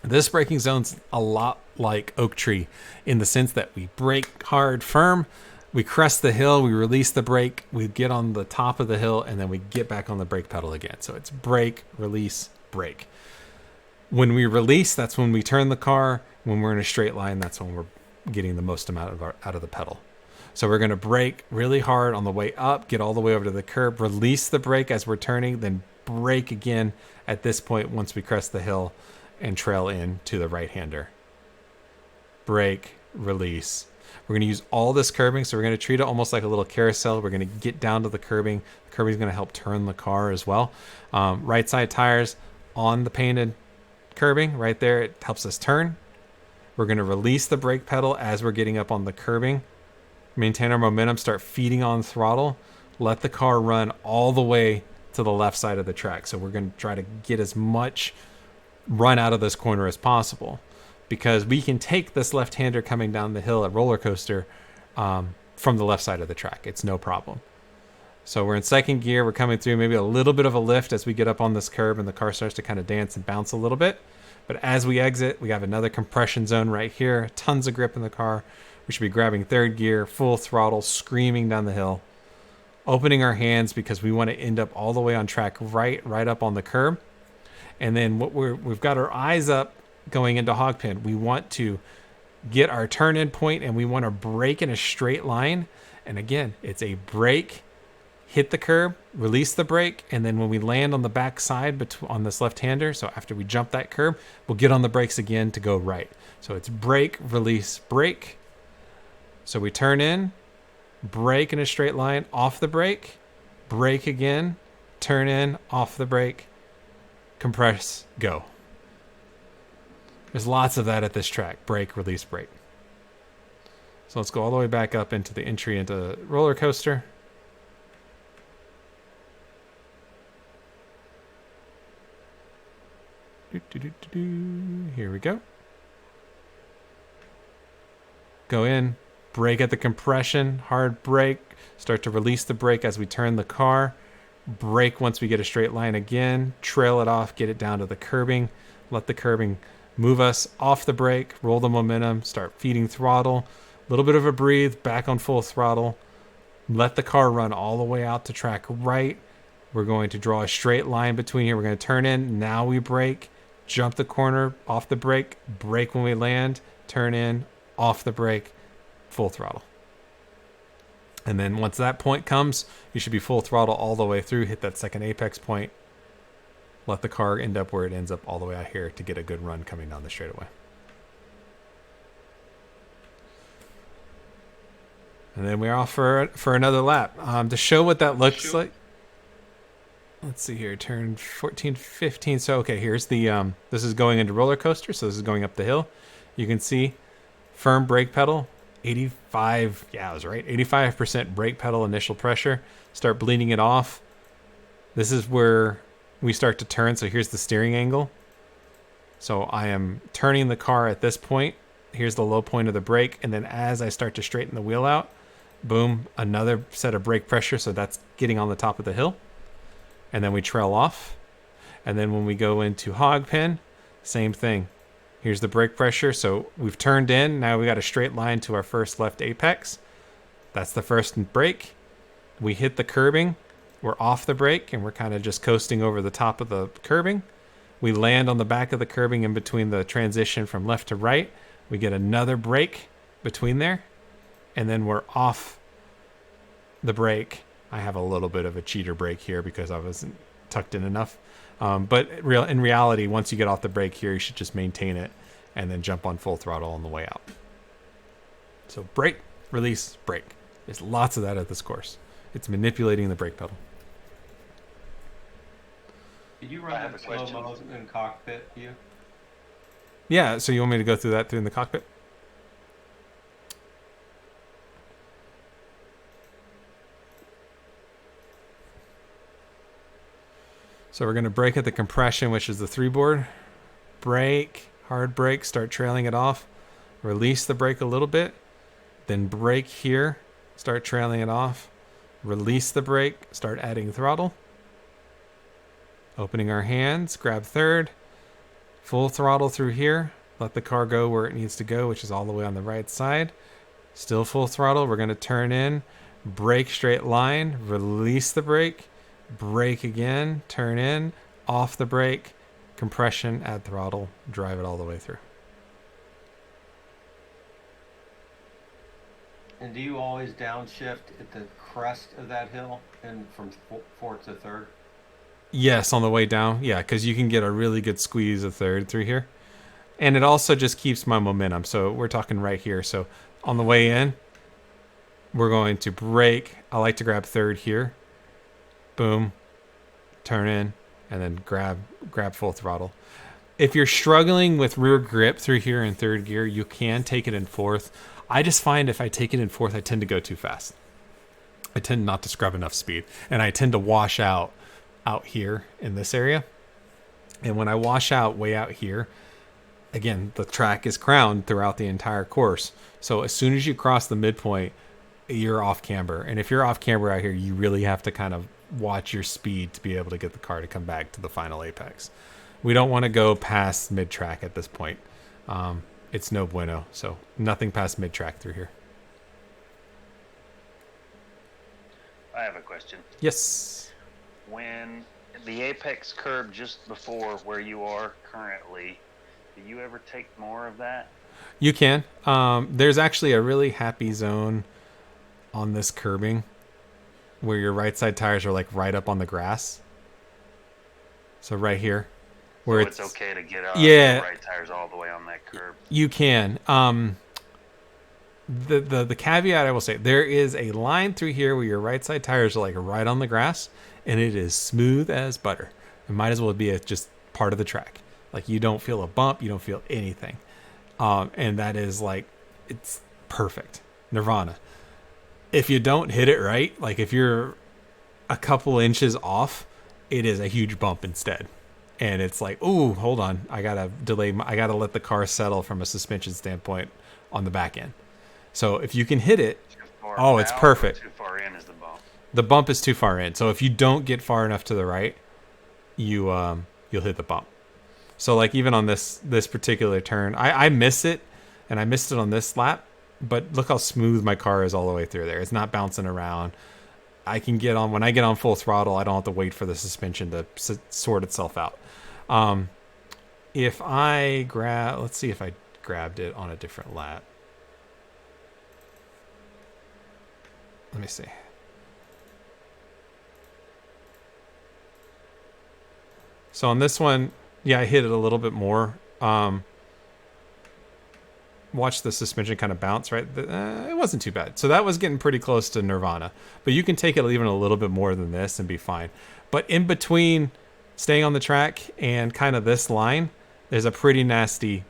This braking zone's a lot like Oak Tree in the sense that we brake hard, firm. We crest the hill, we release the brake, we get on the top of the hill, and then we get back on the brake pedal again. So it's brake, release, brake. When we release, that's when we turn the car. When we're in a straight line, that's when we're getting the most amount out of the pedal. So we're going to brake really hard on the way up, get all the way over to the curb, release the brake as we're turning, then brake again at this point once we crest the hill and trail in to the right-hander. Brake, release. We're going to use all this curbing, so we're going to treat it almost like a little carousel. We're going to get down to the curbing. The curbing is going to help turn the car as well. Right side tires on the painted curbing right there. It helps us turn. We're going to release the brake pedal as we're getting up on the curbing. Maintain our momentum, start feeding on throttle. Let the car run all the way to the left side of the track. So we're going to try to get as much run out of this corner as possible, because we can take this left-hander coming down the hill at roller coaster from the left side of the track. It's no problem. So we're in second gear. We're coming through maybe a little bit of a lift as we get up on this curb and the car starts to kind of dance and bounce a little bit. But as we exit, we have another compression zone right here. Tons of grip in the car. We should be grabbing third gear, full throttle, screaming down the hill. Opening our hands because we want to end up all the way on track right up on the curb. And then we've got our eyes up going into hogpen. We want to get our turn in point and we want to brake in a straight line. And again, it's a brake, hit the curb, release the brake, and then when we land on the back side on this left-hander, so after we jump that curb, we'll get on the brakes again to go right. So it's brake, release, brake. So we turn in, brake in a straight line, off the brake, brake again, turn in, off the brake, compress, go. There's lots of that at this track. Brake, release, brake. So let's go all the way back up into the entry into roller coaster. Here we go. Go in, brake at the compression, hard brake, start to release the brake as we turn the car, brake once we get a straight line again, trail it off, get it down to the curbing, let the curbing move us off the brake, roll the momentum, start feeding throttle, a little bit of a breathe, back on full throttle, let the car run all the way out to track right. We're going to draw a straight line between here. We're going to turn in, now we brake, jump the corner, off the brake, brake when we land, turn in, off the brake, full throttle. And then once that point comes, you should be full throttle all the way through, hit that second apex point, let the car end up where it ends up all the way out here to get a good run coming down the straightaway. And then we're off for another lap. To show what that looks like, let's see here, turn 14, 15. So, okay, here's the, this is going into roller coaster. So this is going up the hill. You can see firm brake pedal, 85, yeah, I was right, 85% brake pedal initial pressure. Start bleeding it off. This is where we start to turn. So here's the steering angle. So I am turning the car at this point. Here's the low point of the brake. And then as I start to straighten the wheel out, boom, another set of brake pressure. So that's getting on the top of the hill. And then we trail off. And then when we go into hog pen, same thing. Here's the brake pressure. So we've turned in. Now we got a straight line to our first left apex. That's the first brake. We hit the curbing. We're off the brake and we're kind of just coasting over the top of the curbing. We land on the back of the curbing in between the transition from left to right. We get another brake between there. And then we're off the brake. I have a little bit of a cheater brake here because I wasn't tucked in enough. But in reality, once you get off the brake here, you should just maintain it and then jump on full throttle on the way out. So brake, release, brake. There's lots of that at this course. It's manipulating the brake pedal. Did you run that slow-mo in cockpit view? Yeah, so you want me to go through that in the cockpit? So we're going to brake at the compression, which is the 3-board. Brake, hard brake, start trailing it off. Release the brake a little bit. Then brake here, start trailing it off. Release the brake, start adding throttle. Opening our hands, grab third. Full throttle through here. Let the car go where it needs to go, which is all the way on the right side. Still full throttle. We're going to turn in. Brake straight line. Release the brake. Brake again. Turn in. Off the brake. Compression. Add throttle. Drive it all the way through. And do you always downshift at the crest of that hill and from fourth to third? Yes, on the way down. Yeah, because you can get a really good squeeze of third through here. And it also just keeps my momentum. So we're talking right here. So on the way in, we're going to brake. I like to grab third here. Boom. Turn in. And then grab full throttle. If you're struggling with rear grip through here in third gear, you can take it in fourth. I just find if I take it in fourth, I tend to go too fast. I tend not to scrub enough speed. And I tend to wash out here in this area. And when I wash out way out here, again, the track is crowned throughout the entire course. So as soon as you cross the midpoint, you're off camber. And if you're off camber out here, you really have to kind of watch your speed to be able to get the car to come back to the final apex. We don't want to go past mid-track at this point. It's no bueno. So nothing past mid-track through here. I have a question. Yes. When the apex curb just before where you are currently, do you ever take more of that? You can. There's actually a really happy zone on this curbing where your right side tires are like right up on the grass. So right here. Where So it's okay to get yeah, the right tires all the way on that curb. You can. The caveat I will say, there is a line through here where your right side tires are like right on the grass, and it is smooth as butter. It might as well be just part of the track. Like, you don't feel a bump, you don't feel anything. And that is like, it's perfect. Nirvana. If you don't hit it right, like if you're a couple inches off, it is a huge bump instead. And it's like, ooh, hold on. I gotta let the car settle from a suspension standpoint on the back end. So if you can hit it, it's perfect. Too far in is the bump. The bump is too far in. So if you don't get far enough to the right, you'll hit the bump. So like even on this particular turn, I miss it, and I missed it on this lap, but look how smooth my car is all the way through there. It's not bouncing around. When I get on full throttle, I don't have to wait for the suspension to sort itself out. Let's see if I grabbed it on a different lap. Let me see. So on this one, yeah, I hit it a little bit more. Watch the suspension kind of bounce, right? It wasn't too bad. So that was getting pretty close to Nirvana. But you can take it even a little bit more than this and be fine. But in between staying on the track and kind of this line, there's a pretty nasty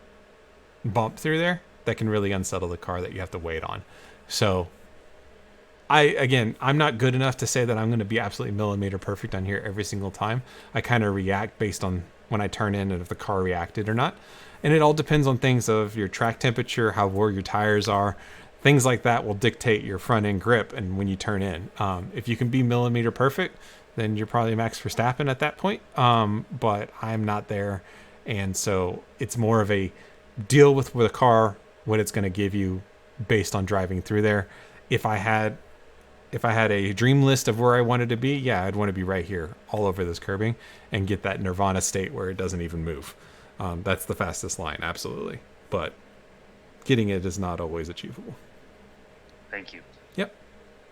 bump through there that can really unsettle the car that you have to wait on. So I'm not good enough to say that I'm going to be absolutely millimeter perfect on here every single time. I kind of react based on when I turn in and if the car reacted or not. And it all depends on things of your track temperature, how wore your tires are. Things like that will dictate your front end grip and when you turn in. If you can be millimeter perfect, then you're probably Max Verstappen at that point. But I'm not there. And so it's more of a deal with a car, what it's going to give you based on driving through there. If I had a dream list of where I wanted to be, yeah, I'd want to be right here all over this curbing and get that Nirvana state where it doesn't even move. That's the fastest line, absolutely. But getting it is not always achievable. Thank you. Yep.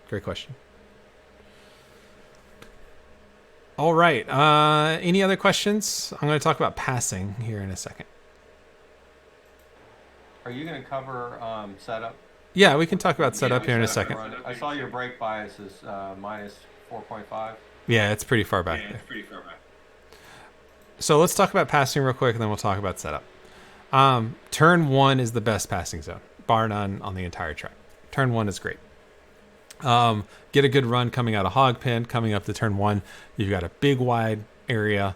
Great question. All right. Any other questions? I'm going to talk about passing here in a second. Are you going to cover setup? Yeah, we can talk about setup here in a second. I saw your brake bias is minus 4.5. Yeah, it's pretty far back there. So let's talk about passing real quick, and then we'll talk about setup. Turn 1 is the best passing zone, bar none on the entire track. Turn 1 is great. Get a good run coming out of hog pen, coming up to turn 1. You've got a big wide area.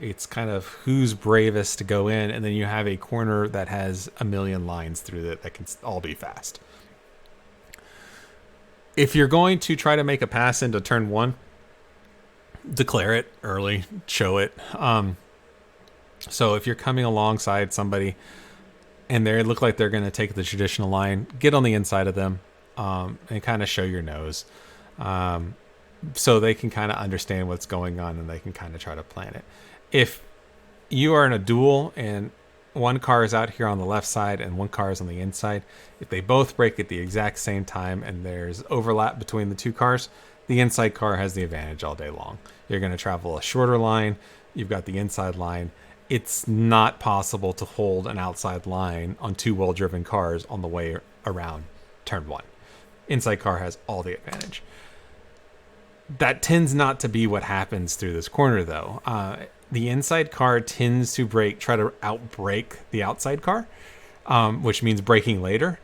It's kind of who's bravest to go in, and then you have a corner that has a million lines through it that can all be fast. If you're going to try to make a pass into turn 1, declare it early, show it. So if you're coming alongside somebody and they look like they're going to take the traditional line, get on the inside of them and kind of show your nose. So they can kind of understand what's going on and they can kind of try to plan it. If you are in a duel and one car is out here on the left side and one car is on the inside, if they both brake at the exact same time and there's overlap between the two cars, the inside car has the advantage all day long. You're going to travel a shorter line. You've got the inside line. It's not possible to hold an outside line on two well-driven cars on the way around turn 1. Inside car has all the advantage. That tends not to be what happens through this corner, though. The inside car tends to try to outbrake the outside car, which means braking later.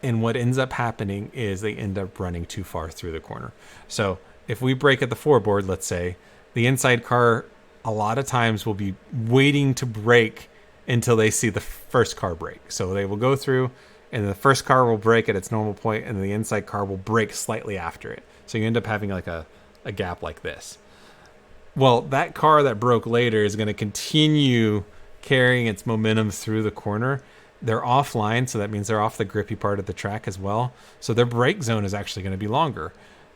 And what ends up happening is they end up running too far through the corner. So if we brake at the foreboard, let's say, the inside car a lot of times will be waiting to brake until they see the first car brake. So they will go through and the first car will brake at its normal point, and the inside car will brake slightly after it. So you end up having like a gap like this. Well, that car that broke later is going to continue carrying its momentum through the corner. They're offline, so that means they're off the grippy part of the track as well. So their brake zone is actually going to be longer.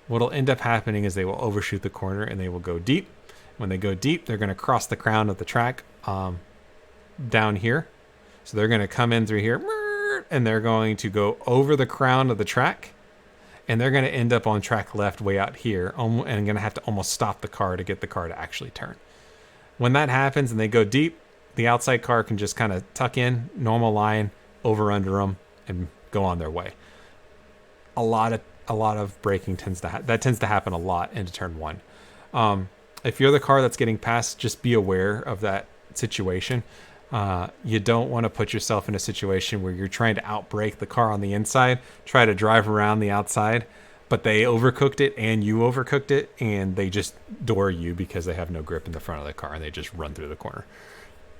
What'll end up happening is they will overshoot the corner and they will go deep. When they go deep, they're going to cross the crown of the track down here. So they're going to come in through here, and they're going to go over the crown of the track, and they're going to end up on track left way out here, and going to have to almost stop the car to get the car to actually turn. When that happens and they go deep, the outside car can just kind of tuck in, normal line, over under them, and go on their way. A lot of braking tends to happen a lot into turn one. If you're the car that's getting passed, just be aware of that situation. You don't want to put yourself in a situation where you're trying to outbrake the car on the inside, try to drive around the outside, but they overcooked it and you overcooked it, and they just door you because they have no grip in the front of the car and they just run through the corner.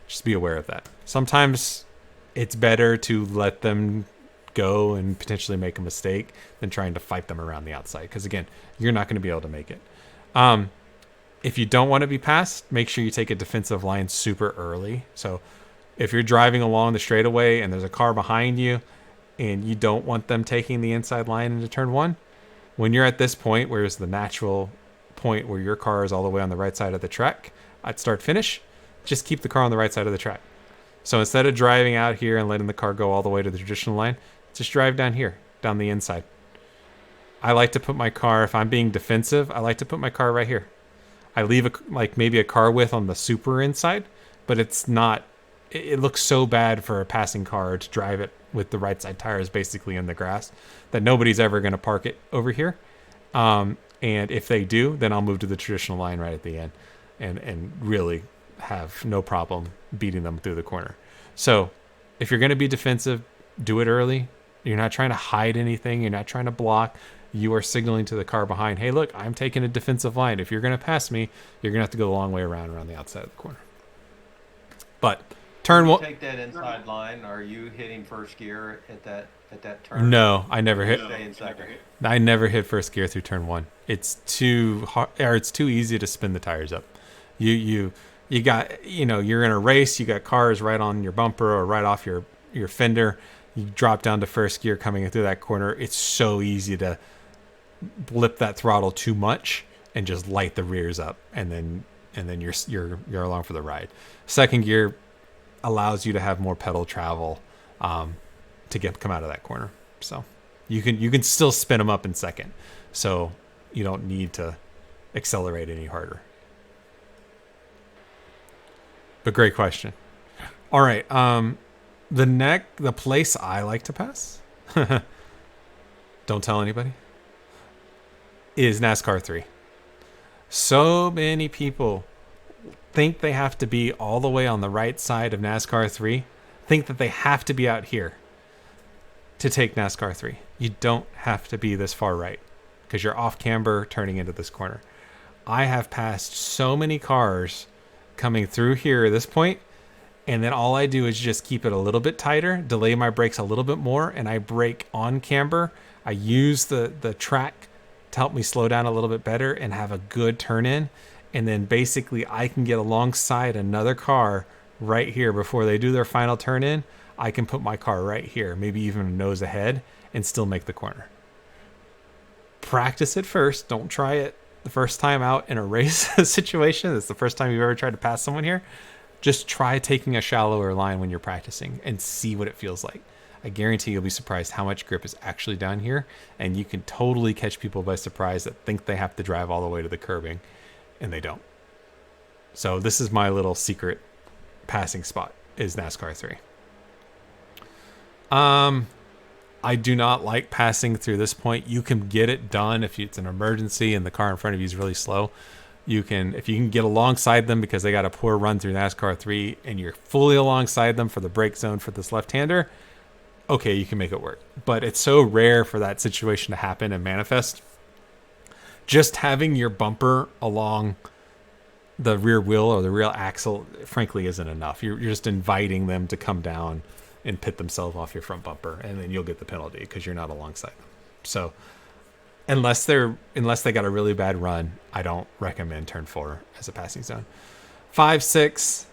Just be aware of that. Sometimes it's better to let them go and potentially make a mistake than trying to fight them around the outside, because again, you're not going to be able to make it. If you don't want to be passed, make sure you take a defensive line super early. So if you're driving along the straightaway and there's a car behind you and you don't want them taking the inside line into turn one, when you're at this point, where it's the natural point where your car is all the way on the right side of the track at start finish, just keep the car on the right side of the track. So instead of driving out here and letting the car go all the way to the traditional line, just drive down here, down the inside. I like to put my car, if I'm being defensive, I like to put my car right here. I leave maybe a car width on the super inside, but it's not, it looks so bad for a passing car to drive it with the right side tires basically in the grass that nobody's ever going to park it over here. And if they do, then I'll move to the traditional line right at the end and really have no problem beating them through the corner. So if you're going to be defensive, do it early. You're not trying to hide anything. You're not trying to block. You are signaling to the car behind, hey, look, I'm taking a defensive line. If you're going to pass me, you're going to have to go the long way around the outside of the corner. But turn one. Take that inside line. Are you hitting first gear at that turn? No, I never hit. Stay in second. I never hit first gear through turn one. It's too hard, or it's too easy to spin the tires up. You got, you're in a race. You got cars right on your bumper or right off your fender. You drop down to first gear coming through that corner. It's so easy to blip that throttle too much and just light the rears up, and then you're along for the ride. Second gear allows you to have more pedal travel to come out of that corner. So you can still spin them up in second. So you don't need to accelerate any harder. But great question. All right. The place I like to pass, don't tell anybody, is NASCAR 3. So many people think they have to be all the way on the right side of NASCAR 3, think that they have to be out here to take NASCAR 3. You don't have to be this far right because you're off camber turning into this corner. I have passed so many cars coming through here at this point, and then all I do is just keep it a little bit tighter, delay my brakes a little bit more, and I brake on camber. I use the track to help me slow down a little bit better and have a good turn in. And then basically I can get alongside another car right here before they do their final turn in. I can put my car right here, maybe even a nose ahead, and still make the corner. Practice it first. Don't try it the first time out in a race situation. It's the first time you've ever tried to pass someone here. Just try taking a shallower line when you're practicing and see what it feels like. I guarantee you'll be surprised how much grip is actually down here, and you can totally catch people by surprise that think they have to drive all the way to the curbing, and they don't. So this is my little secret passing spot, is NASCAR 3. I do not like passing through this point. You can get it done if it's an emergency and the car in front of you is really slow. If you can get alongside them because they got a poor run through NASCAR 3 and you're fully alongside them for the brake zone for this left-hander, okay, you can make it work. But it's so rare for that situation to happen and manifest. Just having your bumper along the rear wheel or the rear axle, frankly, isn't enough. You're just inviting them to come down and pit themselves off your front bumper, and then you'll get the penalty because you're not alongside them. So unless they got a really bad run, I don't recommend turn 4 as a passing zone. 5, 6,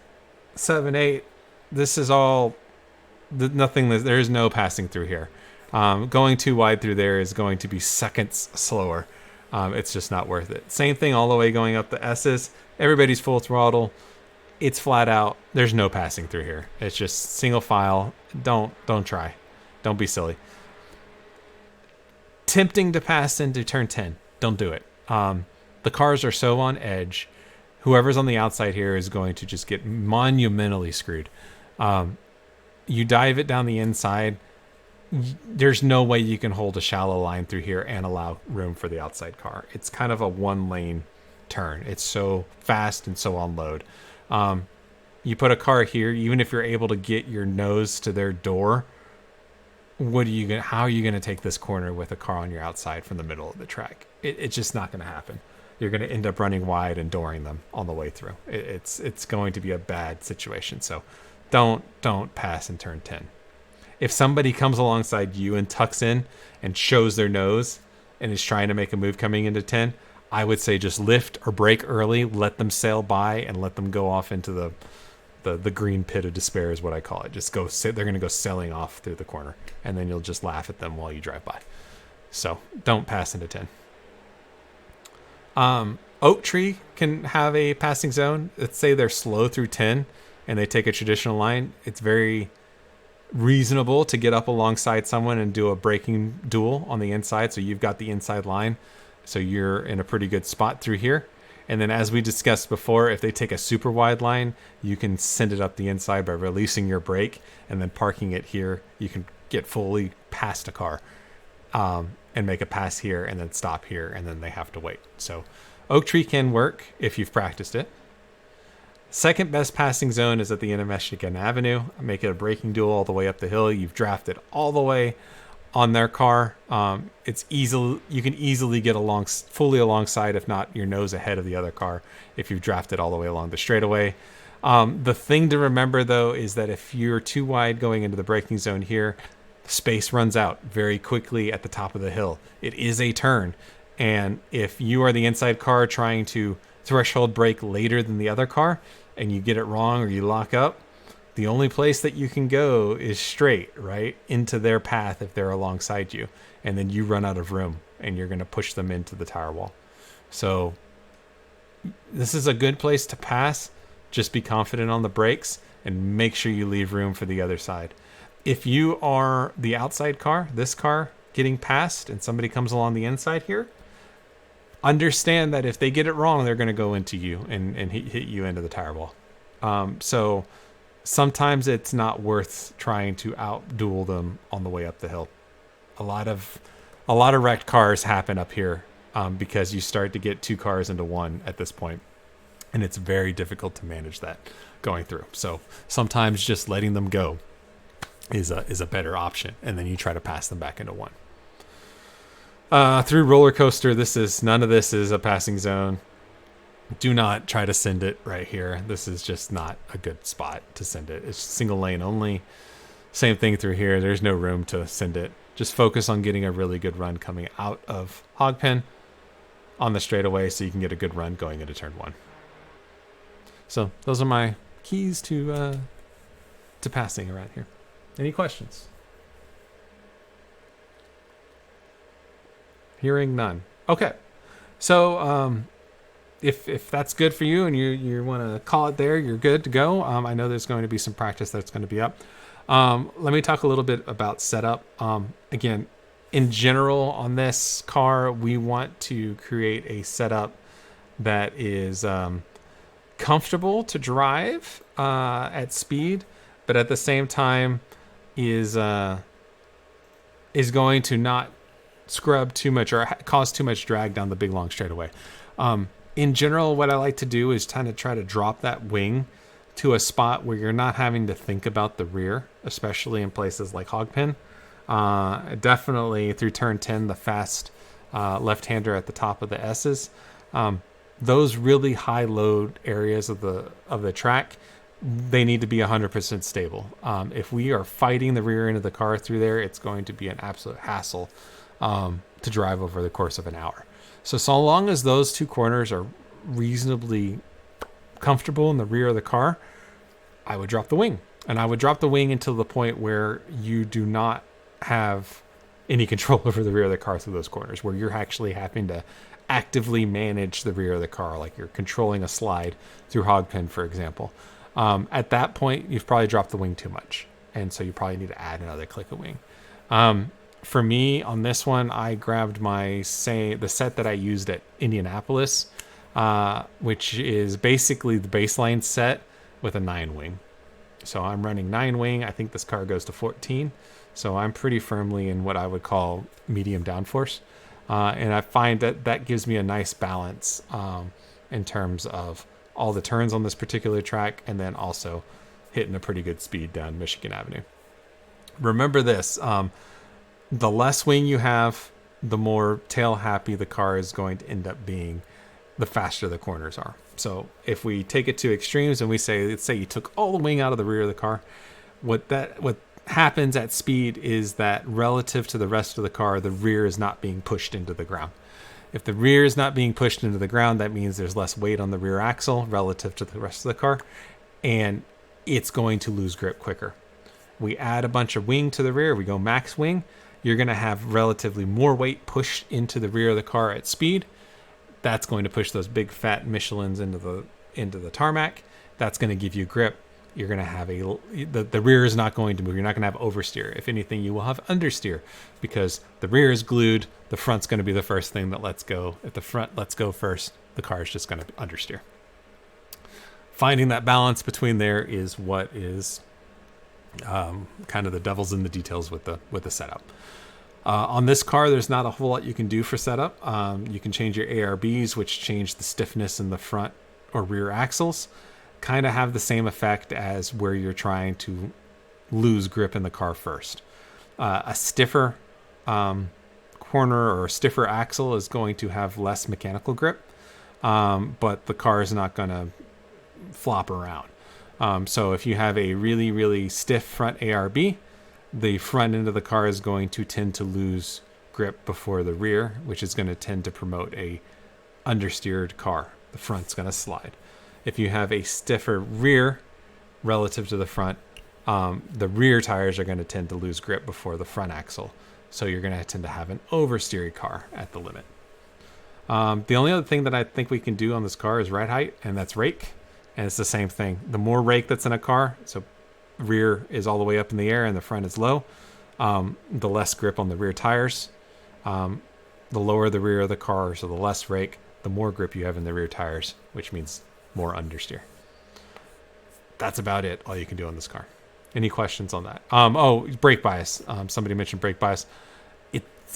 7, 8. This is all nothing. There is no passing through here. Going too wide through there is going to be seconds slower. It's just not worth it. Same thing all the way going up the S's. Everybody's full throttle. It's flat out. There's no passing through here. It's just single file. Don't try. Don't be silly. Tempting to pass into turn 10. Don't do it. The cars are so on edge. Whoever's on the outside here is going to just get monumentally screwed. You dive it down the inside. There's no way you can hold a shallow line through here and allow room for the outside car. It's kind of a one-lane turn. It's so fast and so on load. You put a car here, even if you're able to get your nose to their door, how are you going to take this corner with a car on your outside from the middle of the track? It's just not going to happen. You're going to end up running wide and dooring them on the way through. It's going to be a bad situation. So don't pass in turn 10. If somebody comes alongside you and tucks in and shows their nose and is trying to make a move coming into 10, I would say just lift or brake early, let them sail by, and let them go off into the green pit of despair is what I call it. Just go sit. They're going to go sailing off through the corner, and then you'll just laugh at them while you drive by. So don't pass into 10. Oak Tree can have a passing zone. Let's say they're slow through 10 and they take a traditional line. It's very reasonable to get up alongside someone and do a braking duel on the inside. So you've got the inside line. So you're in a pretty good spot through here. And then as we discussed before, if they take a super wide line, you can send it up the inside by releasing your brake and then parking it here. You can get fully past a car and make a pass here and then stop here, and then they have to wait. So Oak Tree can work if you've practiced it. Second best passing zone is at the end of Michigan Avenue. Make it a braking duel all the way up the hill. You've drafted all the way on their car. It's easy. You can easily get fully alongside, if not your nose ahead of the other car, if you've drafted all the way along the straightaway. The thing to remember, though, is that if you're too wide going into the braking zone here, space runs out very quickly at the top of the hill. It is a turn. And if you are the inside car trying to threshold brake later than the other car and you get it wrong or you lock up, the only place that you can go is straight, right, into their path if they're alongside you. And then you run out of room and you're going to push them into the tire wall. So this is a good place to pass. Just be confident on the brakes and make sure you leave room for the other side. If you are the outside car, this car getting passed, and somebody comes along the inside here, understand that if they get it wrong, they're going to go into you and hit you into the tire wall. So sometimes it's not worth trying to out-duel them on the way up the hill. A lot of wrecked cars happen up here because you start to get two cars into one at this point, and it's very difficult to manage that going through. So sometimes just letting them go is a better option, and then you try to pass them back into one. Through roller coaster, none of this is a passing zone. Do not try to send it right here. This is just not a good spot to send it. It's single lane only. Same thing through here. There's no room to send it. Just focus on getting a really good run coming out of Hogpen on the straightaway so you can get a good run going into turn 1. So those are my keys to passing around here. Any questions? Hearing none. Okay. So if that's good for you and you want to call it there, you're good to go. I know there's going to be some practice that's going to be up. Let me talk a little bit about setup. Again, in general on this car, we want to create a setup that is comfortable to drive at speed, but at the same time is going to not scrub too much or cause too much drag down the big long straightaway. In general, what I like to do is kind of try to drop that wing to a spot where you're not having to think about the rear, especially in places like Hogpen. Definitely through turn 10, the fast left-hander at the top of the S's. Those really high load areas of the track, they need to be 100% stable. If we are fighting the rear end of the car through there, it's going to be an absolute hassle to drive over the course of an hour. So long as those two corners are reasonably comfortable in the rear of the car, I would drop the wing. And I would drop the wing until the point where you do not have any control over the rear of the car through those corners, where you're actually having to actively manage the rear of the car, like you're controlling a slide through hog pin, for example. At that point, you've probably dropped the wing too much, and so you probably need to add another click of wing. For me, on this one, I grabbed the set that I used at Indianapolis, which is basically the baseline set with a 9 wing. So I'm running 9 wing. I think this car goes to 14. So I'm pretty firmly in what I would call medium downforce. And I find that gives me a nice balance in terms of all the turns on this particular track, and then also hitting a pretty good speed down Michigan Avenue. Remember this, the less wing you have, the more tail happy the car is going to end up being, the faster the corners are. So if we take it to extremes and let's say you took all the wing out of the rear of the car, what happens at speed is that relative to the rest of the car, the rear is not being pushed into the ground. If the rear is not being pushed into the ground, that means there's less weight on the rear axle relative to the rest of the car, and it's going to lose grip quicker. We add a bunch of wing to the rear, we go max wing, you're going to have relatively more weight pushed into the rear of the car at speed. That's going to push those big fat Michelins into the tarmac. That's going to give you grip. You're going to have the rear is not going to move. You're not going to have oversteer. If anything, you will have understeer, because the rear is glued. The front's going to be the first thing that lets go. If the front lets go first, the car is just going to understeer. Finding that balance between there is what is kind of the devil's in the details with the setup. On this car, there's not a whole lot you can do for setup. You can change your ARBs, which change the stiffness in the front or rear axles. Kind of have the same effect as where you're trying to lose grip in the car first. A stiffer corner or a stiffer axle is going to have less mechanical grip, but the car is not going to flop around. So if you have a really, really stiff front ARB, the front end of the car is going to tend to lose grip before the rear, which is going to tend to promote a understeered car. The front's going to slide. If you have a stiffer rear relative to the front, the rear tires are going to tend to lose grip before the front axle. So you're going to tend to have an oversteery car at the limit. The only other thing that I think we can do on this car is ride height, and that's rake. And it's the same thing. The more rake that's in a car, so rear is all the way up in the air and the front is low, the less grip on the rear tires. The lower the rear of the car, so the less rake, the more grip you have in the rear tires, which means more understeer. That's about it, all you can do on this car. Any questions on that? Brake bias. Somebody mentioned brake bias.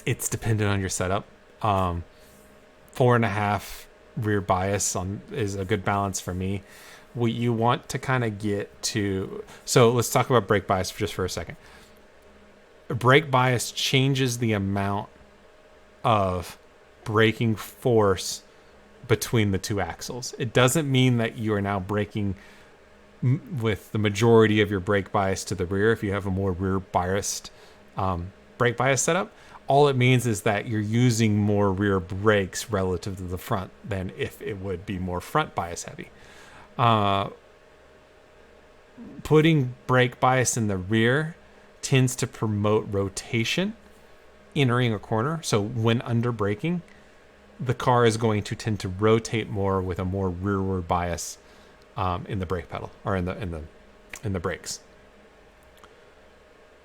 It's dependent on your setup. 4.5 rear bias is a good balance for me. What you want to kind of get to, so let's talk about brake bias for a second. Brake bias changes the amount of braking force between the two axles. It doesn't mean that you are now braking with the majority of your brake bias to the rear if you have a more rear biased brake bias setup. All it means is that you're using more rear brakes relative to the front than if it would be more front bias heavy. Putting brake bias in the rear tends to promote rotation entering a corner. So when under braking, the car is going to tend to rotate more with a more rearward bias in the brake pedal or in the brakes.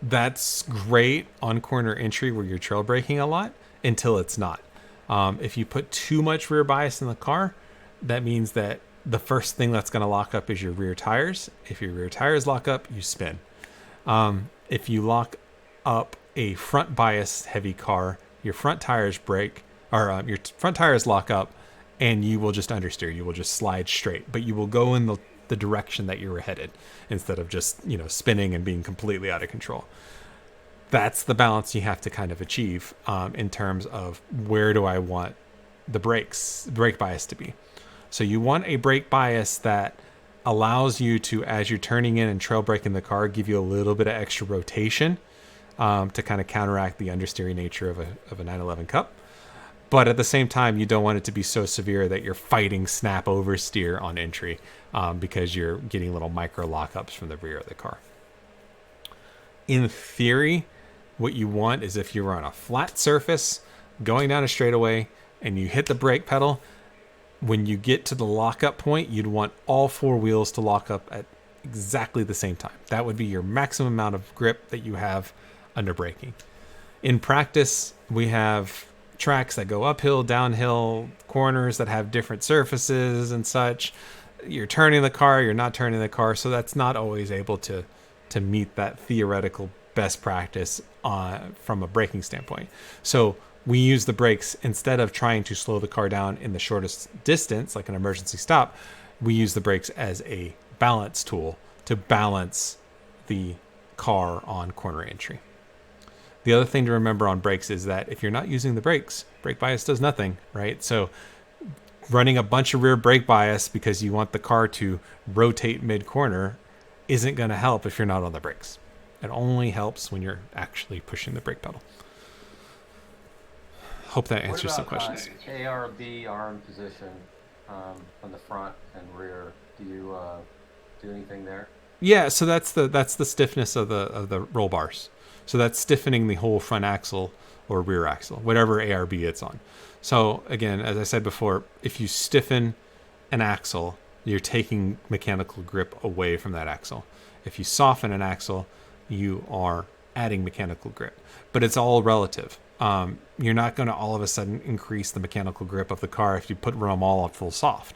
That's great on corner entry where you're trail braking a lot until it's not. If you put too much rear bias in the car, that means that the first thing that's going to lock up is your rear tires. If your rear tires lock up, you spin. If you lock up a front bias heavy car, your front tires break, or your front tires lock up, and you will just understeer. You will just slide straight, but you will go in the direction that you were headed instead of just, spinning and being completely out of control. That's the balance you have to kind of achieve in terms of where do I want the brake bias to be. So you want a brake bias that allows you to, as you're turning in and trail braking the car, give you a little bit of extra rotation to kind of counteract the understeering nature of a 911 Cup. But at the same time, you don't want it to be so severe that you're fighting snap oversteer on entry because you're getting little micro lockups from the rear of the car. In theory, what you want is if you're on a flat surface going down a straightaway and you hit the brake pedal, when you get to the lockup point, you'd want all four wheels to lock up at exactly the same time. That would be your maximum amount of grip that you have under braking. In practice, we have tracks that go uphill, downhill, corners that have different surfaces and such. You're turning the car, you're not turning the car, so that's not always able to meet that theoretical best practice from a braking standpoint. So we use the brakes instead of trying to slow the car down in the shortest distance, like an emergency stop. We use the brakes as a balance tool to balance the car on corner entry. The other thing to remember on brakes is that if you're not using the brakes, brake bias does nothing, right? So running a bunch of rear brake bias because you want the car to rotate mid-corner isn't going to help if you're not on the brakes. It only helps when you're actually pushing the brake pedal. Hope that answers some questions. ARB arm position on the front and rear. Do you do anything there? Yeah, so that's the stiffness of the roll bars. So that's stiffening the whole front axle or rear axle, whatever ARB it's on. So again, as I said before, if you stiffen an axle, you're taking mechanical grip away from that axle. If you soften an axle, you are adding mechanical grip. But it's all relative. You're not going to all of a sudden increase the mechanical grip of the car if you put them all on full soft.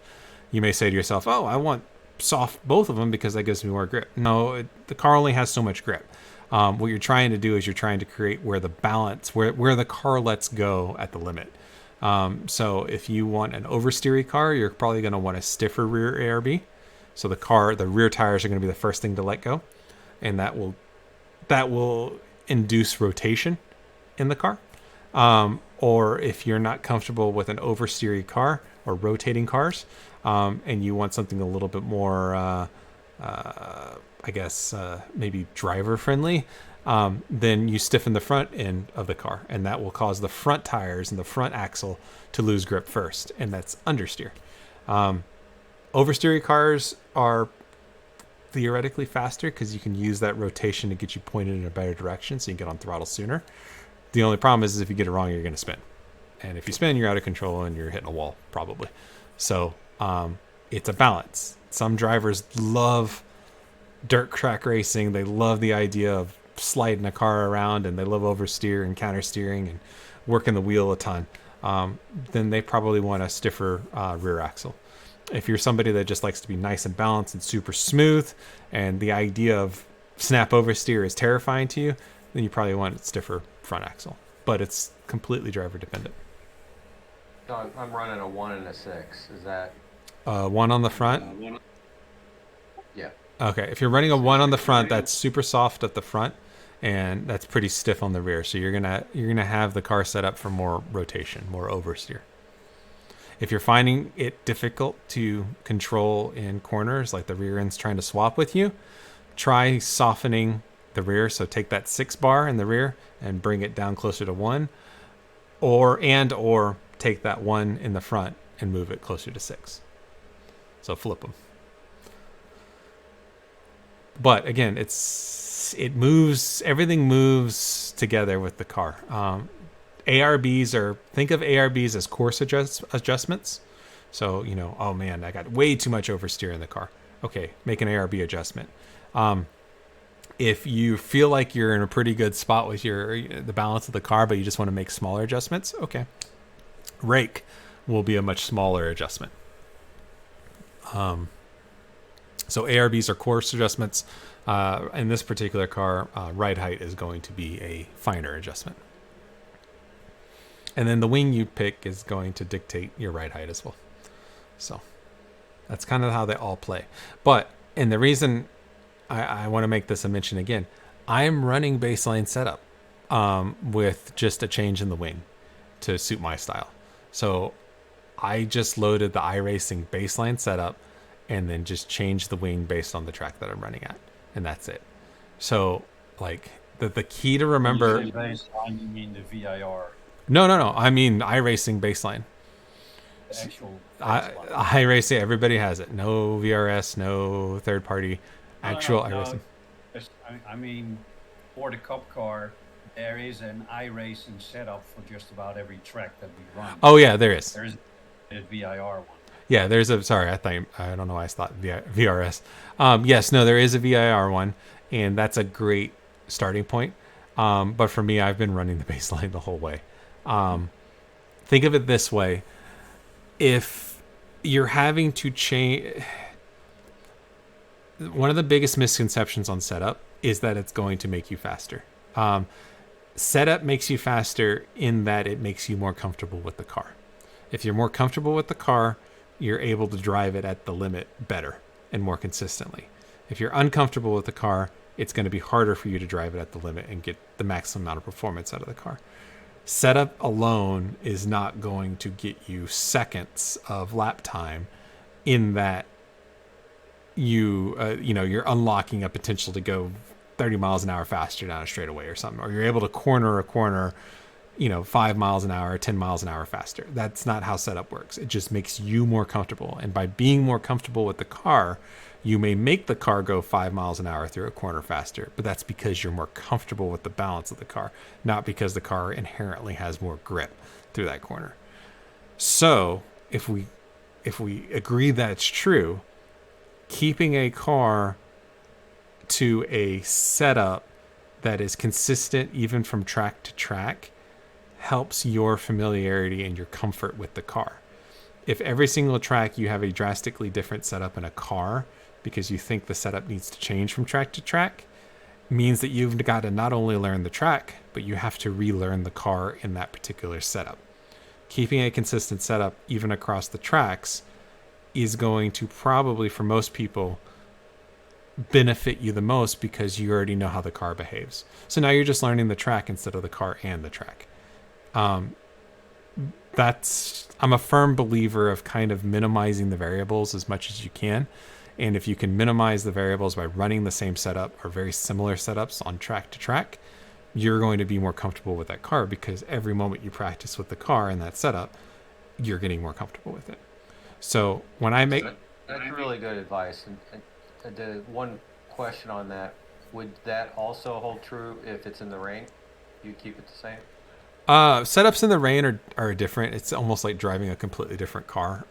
You may say to yourself, oh, I want soft both of them because that gives me more grip. No, the car only has so much grip. What you're trying to do is you're trying to create where the balance, where the car lets go at the limit. So if you want an oversteery car, you're probably going to want a stiffer rear ARB. So the rear tires are going to be the first thing to let go, and that will induce rotation in the car. Or if you're not comfortable with an oversteery car or rotating cars, and you want something a little bit more, maybe driver friendly, then you stiffen the front end of the car, and that will cause the front tires and the front axle to lose grip first, and that's understeer. Oversteery cars are theoretically faster because you can use that rotation to get you pointed in a better direction so you can get on throttle sooner. The only problem is if you get it wrong, you're going to spin. And if you spin, you're out of control and you're hitting a wall, probably. So it's a balance. Some drivers love dirt track racing. They love the idea of sliding a car around, and they love oversteer and countersteering and working the wheel a ton. Then they probably want a stiffer rear axle. If you're somebody that just likes to be nice and balanced and super smooth, and the idea of snap oversteer is terrifying to you, then you probably want a stiffer front axle. But it's completely driver dependent. So I'm running a 1 and a 6. Is that 1 on the front? Yeah. Okay, if you're running a 1 on the front, that's super soft at the front, and that's pretty stiff on the rear. So you're gonna have the car set up for more rotation, more oversteer. If you're finding it difficult to control in corners, like the rear end's trying to swap with you, try softening the rear. So take that 6 bar in the rear and bring it down closer to 1, or take that 1 in the front and move it closer to 6. So flip them. But again, everything moves together with the car. Think of ARBs as course adjustments. So, oh man, I got way too much oversteer in the car. Okay, make an ARB adjustment. If you feel like you're in a pretty good spot with the balance of the car, but you just want to make smaller adjustments, okay. Rake will be a much smaller adjustment. So ARBs are course adjustments. In this particular car, ride height is going to be a finer adjustment. And then the wing you pick is going to dictate your ride height as well. So that's kind of how they all play. And the reason I want to make this a mention again, I'm running baseline setup with just a change in the wing to suit my style. So I just loaded the iRacing baseline setup and then just change the wing based on the track that I'm running at, and that's it. So like the key to remember. When you say baseline, you mean the VIR, No. I mean iRacing baseline. the actual baseline. iRacing, everybody has it. No VRS, no third party, actual iRacing. I mean, for the Cup car, there is an iRacing setup for just about every track that we run. Oh yeah, there is. There's a VIR one. Yeah, there's a. Sorry, I don't know why I thought VRS. Yes, no, there is a VIR one, and that's a great starting point. But for me, I've been running the baseline the whole way. Think of it this way: if you're having to change, one of the biggest misconceptions on setup is that it's going to make you faster. Setup makes you faster in that it makes you more comfortable with the car. If you're more comfortable with the car, you're able to drive it at the limit better and more consistently. If you're uncomfortable with the car, it's going to be harder for you to drive it at the limit and get the maximum amount of performance out of the car. Setup alone is not going to get you seconds of lap time in that you're unlocking a potential to go 30 miles an hour faster down a straightaway or something, or you're able to corner a corner 5 miles an hour, 10 miles an hour faster. That's not how setup works. It just makes you more comfortable. And by being more comfortable with the car, you may make the car go 5 miles an hour through a corner faster, but that's because you're more comfortable with the balance of the car, not because the car inherently has more grip through that corner. So if we agree that's true, keeping a car to a setup that is consistent even from track to track helps your familiarity and your comfort with the car. If every single track you have a drastically different setup in a car because you think the setup needs to change from track to track, means that you've got to not only learn the track, but you have to relearn the car in that particular setup. Keeping a consistent setup even across the tracks is going to probably, for most people, benefit you the most because you already know how the car behaves. So now you're just learning the track instead of the car and the track. I'm a firm believer of kind of minimizing the variables as much as you can. And if you can minimize the variables by running the same setup or very similar setups on track to track, you're going to be more comfortable with that car because every moment you practice with the car in that setup, you're getting more comfortable with it. So when I make... That's really good advice. And the one question on that, would that also hold true if it's in the rain? You keep it the same? Setups in the rain are different. It's almost like driving a completely different car.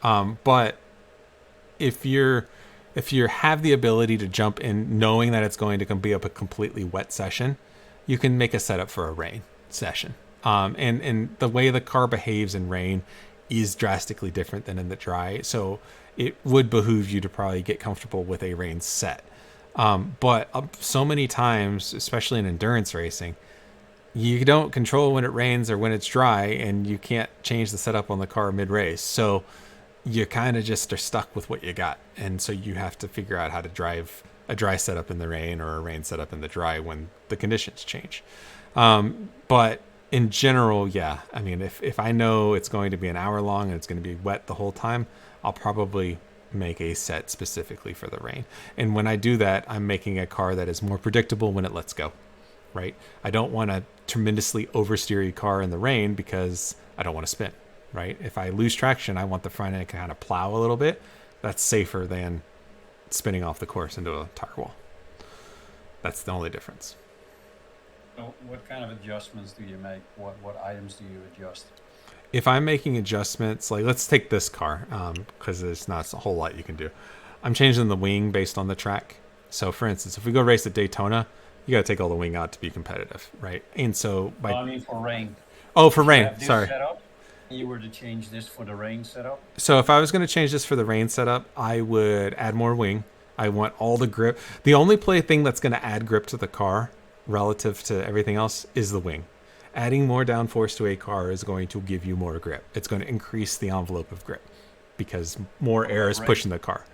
But if you have the ability to jump in knowing that it's going to be a completely wet session, you can make a setup for a rain session. And the way the car behaves in rain is drastically different than in the dry. So it would behoove you to probably get comfortable with a rain set. But so many times, especially in endurance racing, you don't control when it rains or when it's dry, and you can't change the setup on the car mid-race. So you kind of just are stuck with what you got. And so you have to figure out how to drive a dry setup in the rain or a rain setup in the dry when the conditions change. But in general, yeah, I mean, if I know it's going to be an hour long and it's going to be wet the whole time, I'll probably make a set specifically for the rain. And when I do that, I'm making a car that is more predictable when it lets go, right? I don't want to tremendously oversteer a car in the rain because I don't want to spin, right? If I lose traction, I want the front end to kind of plow a little bit. That's safer than spinning off the course into a tire wall. That's the only difference. So what kind of adjustments do you make? What items do you adjust? If I'm making adjustments, like let's take this car, because there's not a whole lot you can do. I'm changing the wing based on the track. So for instance, if we go race at Daytona, you got to take all the wing out to be competitive, right? And so I mean for rain. Oh, for rain, sorry. Setup, you were to change this for the rain setup? So if I was going to change this for the rain setup, I would add more wing. I want all the grip. The only thing that's going to add grip to the car relative to everything else is the wing. Adding more downforce to a car is going to give you more grip. It's going to increase the envelope of grip because more air is pushing the car.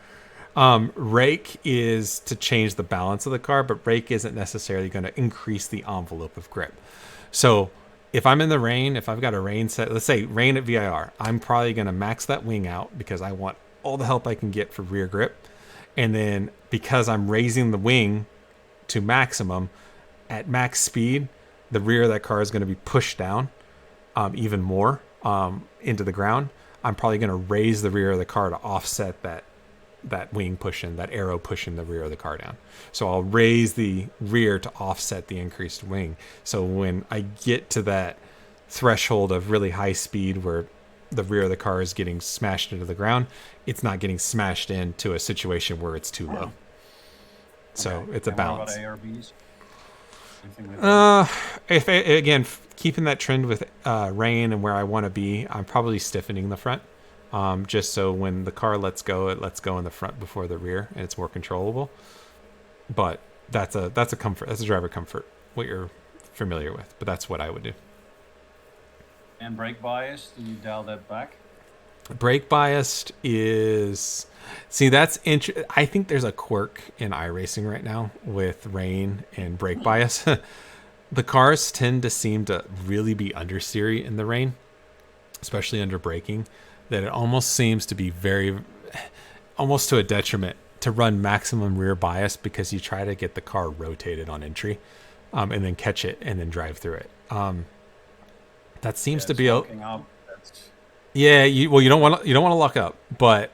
Rake is to change the balance of the car, but rake isn't necessarily going to increase the envelope of grip. So if I'm in the rain, if I've got a rain set, let's say rain at VIR, I'm probably going to max that wing out because I want all the help I can get for rear grip. And then because I'm raising the wing to maximum, at max speed, the rear of that car is going to be pushed down even more into the ground. I'm probably going to raise the rear of the car to offset that wing pushing, that arrow pushing the rear of the car down. So I'll raise the rear to offset the increased wing. So when I get to that threshold of really high speed where the rear of the car is getting smashed into the ground, it's not getting smashed into a situation where it's too low. So it's a And what about balance. ARBs? Anything like that? If again, keeping that trend with rain and where I want to be, I'm probably stiffening the front, just so when the car lets go, it lets go in the front before the rear, and it's more controllable. But that's a comfort. That's a driver comfort. What you're familiar with, but that's what I would do. And brake bias, do you dial that back? Brake biased is, see, that's I think there's a quirk in iRacing right now with rain and brake bias. The cars tend to seem to really be understeery in the rain, especially under braking, that it almost seems to be almost to a detriment to run maximum rear bias because you try to get the car rotated on entry, and then catch it and then drive through it. That seems to be smoking up, that's- yeah. You don't want to lock up, but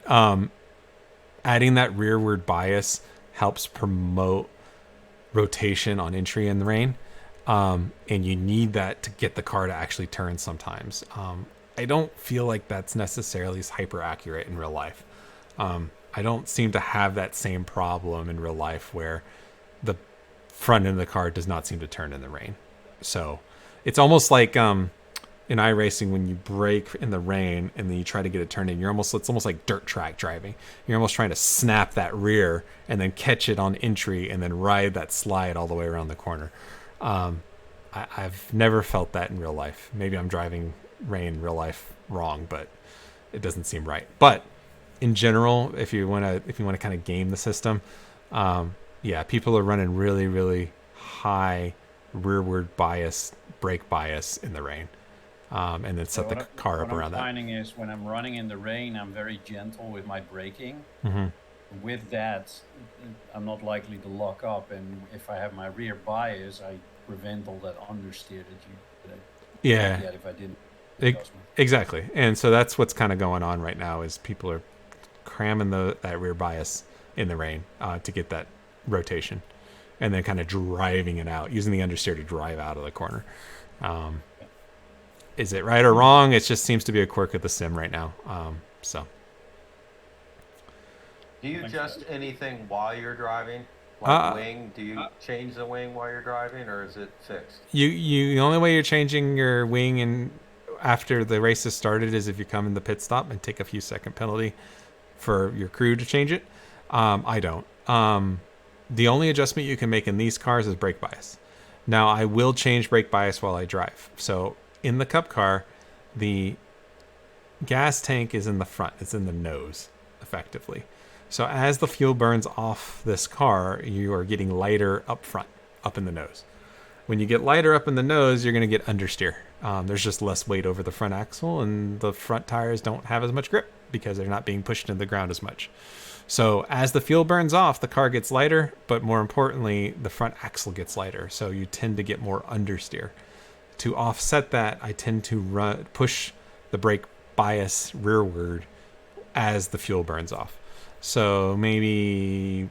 adding that rearward bias helps promote rotation on entry in the rain, and you need that to get the car to actually turn sometimes. I don't feel like that's necessarily hyper accurate in real life. I don't seem to have that same problem in real life where the front end of the car does not seem to turn in the rain. So it's almost like in iRacing, when you brake in the rain and then you try to get it turned in, it's almost like dirt track driving. You're almost trying to snap that rear and then catch it on entry and then ride that slide all the way around the corner. I've never felt that in real life. Maybe I'm driving rain in real life wrong, but it doesn't seem right. But in general, if you want to kind of game the system, people are running really, really high rearward bias, brake bias in the rain. And then set the car up around that. What I'm finding is when I'm running in the rain, I'm very gentle with my braking. Mm-hmm. With that, I'm not likely to lock up, and if I have my rear bias, I prevent all that understeer that you get if I didn't. Exactly, and so that's what's kind of going on right now is people are cramming that rear bias in the rain to get that rotation, and then kind of driving it out, using the understeer to drive out of the corner. Is it right or wrong? It just seems to be a quirk of the sim right now. So. Do you adjust anything while you're driving? Like wing? Do you change the wing while you're driving, or is it fixed? You the only way you're changing your wing and after the race has started is if you come in the pit stop and take a few second penalty for your crew to change it. I don't. The only adjustment you can make in these cars is brake bias. Now I will change brake bias while I drive. So in the Cup car, the gas tank is in the front. It's in the nose, effectively. So as the fuel burns off this car, you are getting lighter up front, up in the nose. When you get lighter up in the nose, you're going to get understeer. There's just less weight over the front axle, and the front tires don't have as much grip because they're not being pushed into the ground as much. So as the fuel burns off, the car gets lighter, but more importantly, the front axle gets lighter. So you tend to get more understeer. To offset that, I tend to push the brake bias rearward as the fuel burns off. So maybe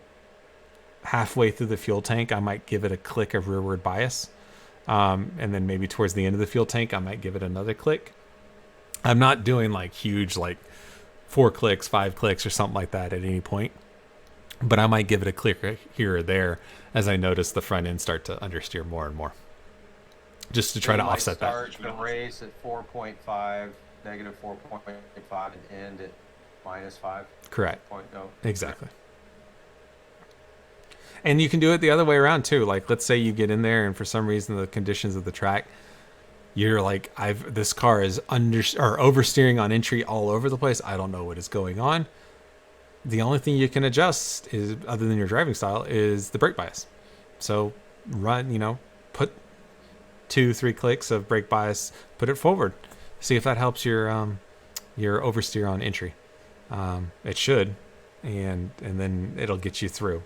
halfway through the fuel tank, I might give it a click of rearward bias. And then maybe towards the end of the fuel tank, I might give it another click. I'm not doing like huge, like 4 clicks, 5 clicks or something like that at any point. But I might give it a click here or there as I notice the front end start to understeer more and more. Just to try to offset that. Start the race at 4.5, negative 4.5, and end at -5. Correct. 0.0. Exactly. And you can do it the other way around too. Like, let's say you get in there and for some reason the conditions of the track, you're like, this car is oversteering on entry all over the place. I don't know what is going on. The only thing you can adjust is, other than your driving style, is the brake bias. So put 2-3 clicks of brake bias, put it forward. See if that helps your oversteer on entry. It should. and then it'll get you through.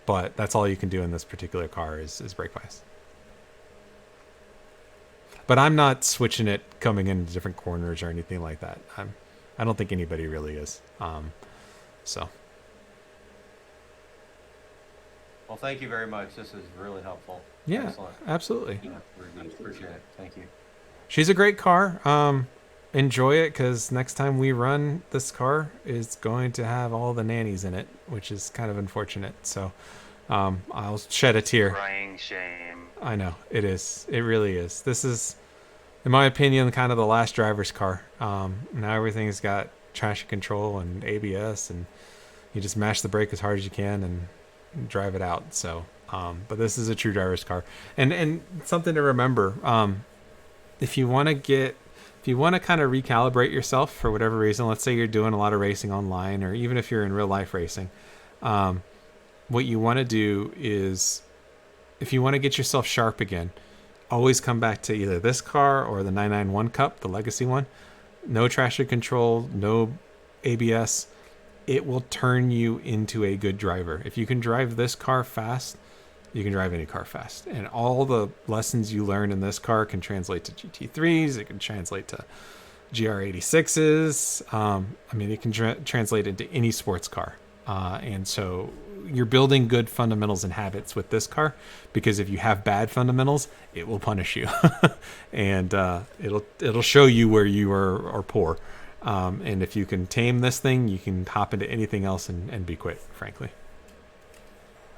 But that's all you can do in this particular car is brake bias. But I'm not switching it coming into different corners or anything like that. I don't think anybody really is. So. Well, thank you very much. This is really helpful. Yeah, Excellent. absolutely. Yeah, very good. Appreciate it. Thank you. She's a great car. Enjoy it, because next time we run this car, it's going to have all the nannies in it, which is kind of unfortunate. So I'll shed a tear. Crying shame. I know, it is. It really is. This is, in my opinion, kind of the last driver's car. Now everything's got traction control and ABS, and you just mash the brake as hard as you can and drive it out. So, but this is a true driver's car. And something to remember, if you want to kind of recalibrate yourself for whatever reason, let's say you're doing a lot of racing online, or even if you're in real life racing, what you want to do is, if you want to get yourself sharp again, always come back to either this car or the 991 Cup, the legacy one. No traction control, no ABS. It will turn you into a good driver. If you can drive this car fast, you can drive any car fast. And all the lessons you learn in this car can translate to GT3s. It can translate to GR86s. I mean, it can translate into any sports car. And so you're building good fundamentals and habits with this car, because if you have bad fundamentals, it will punish you. And it'll show you where you are poor. And if you can tame this thing, you can hop into anything else and be quick, frankly.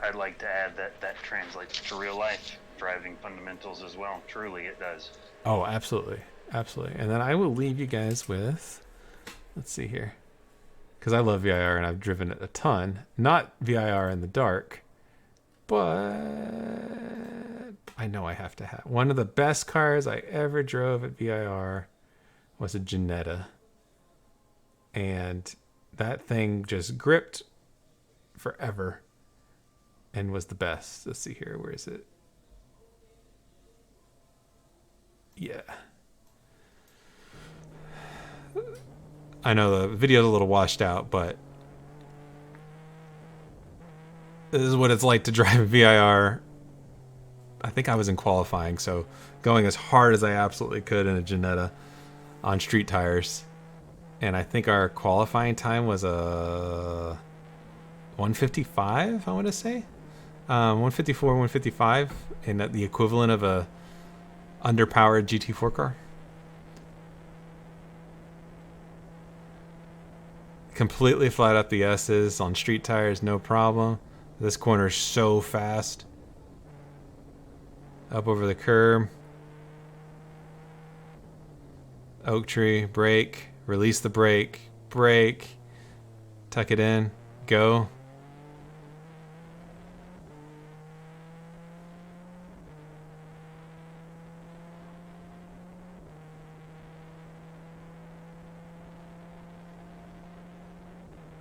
I'd like to add that translates to real life driving fundamentals as well. Truly, it does. Oh, absolutely. Absolutely. And then I will leave you guys with, let's see here, because I love VIR and I've driven it a ton. Not VIR in the dark, but I know I have to have. One of the best cars I ever drove at VIR was a Ginetta. And that thing just gripped forever and was the best. Let's see here. Where is it? Yeah. I know the video's a little washed out, but this is what it's like to drive a VIR. I think I was in qualifying, so going as hard as I absolutely could in a Ginetta on street tires. And I think our qualifying time was a 155, I want to say. 154, 155, and the equivalent of a underpowered GT4 car. Completely flat up the S's on street tires, no problem. This corner is so fast. Up over the curb. Oak tree, brake, release the brake, brake, tuck it in, go.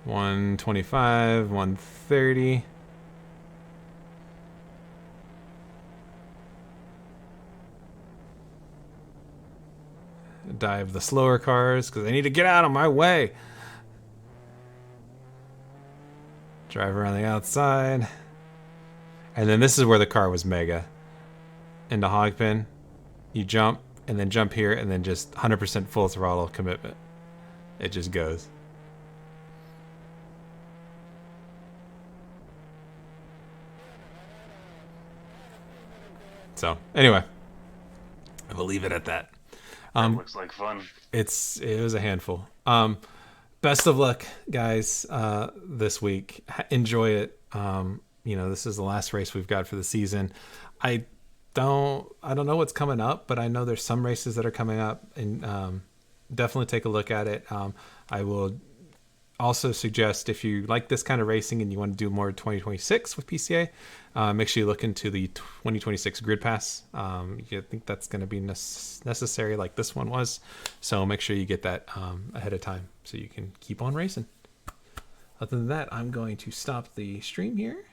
$125, $130. Dive the slower cars because they need to get out of my way. Drive around the outside. And then this is where the car was mega. Into hog pin. You jump and then jump here and then just 100% full throttle commitment. It just goes. So anyway, I will leave it at that. Looks like fun. It was a handful. Best of luck, guys, this week. Enjoy it. This is the last race we've got for the season. I don't know what's coming up, but I know there's some races that are coming up, and definitely take a look at it. I will also suggest, if you like this kind of racing and you want to do more 2026 with PCA, make sure you look into the 2026 Grid Pass. You think that's going to be necessary like this one was. So make sure you get that ahead of time so you can keep on racing. Other than that, I'm going to stop the stream here.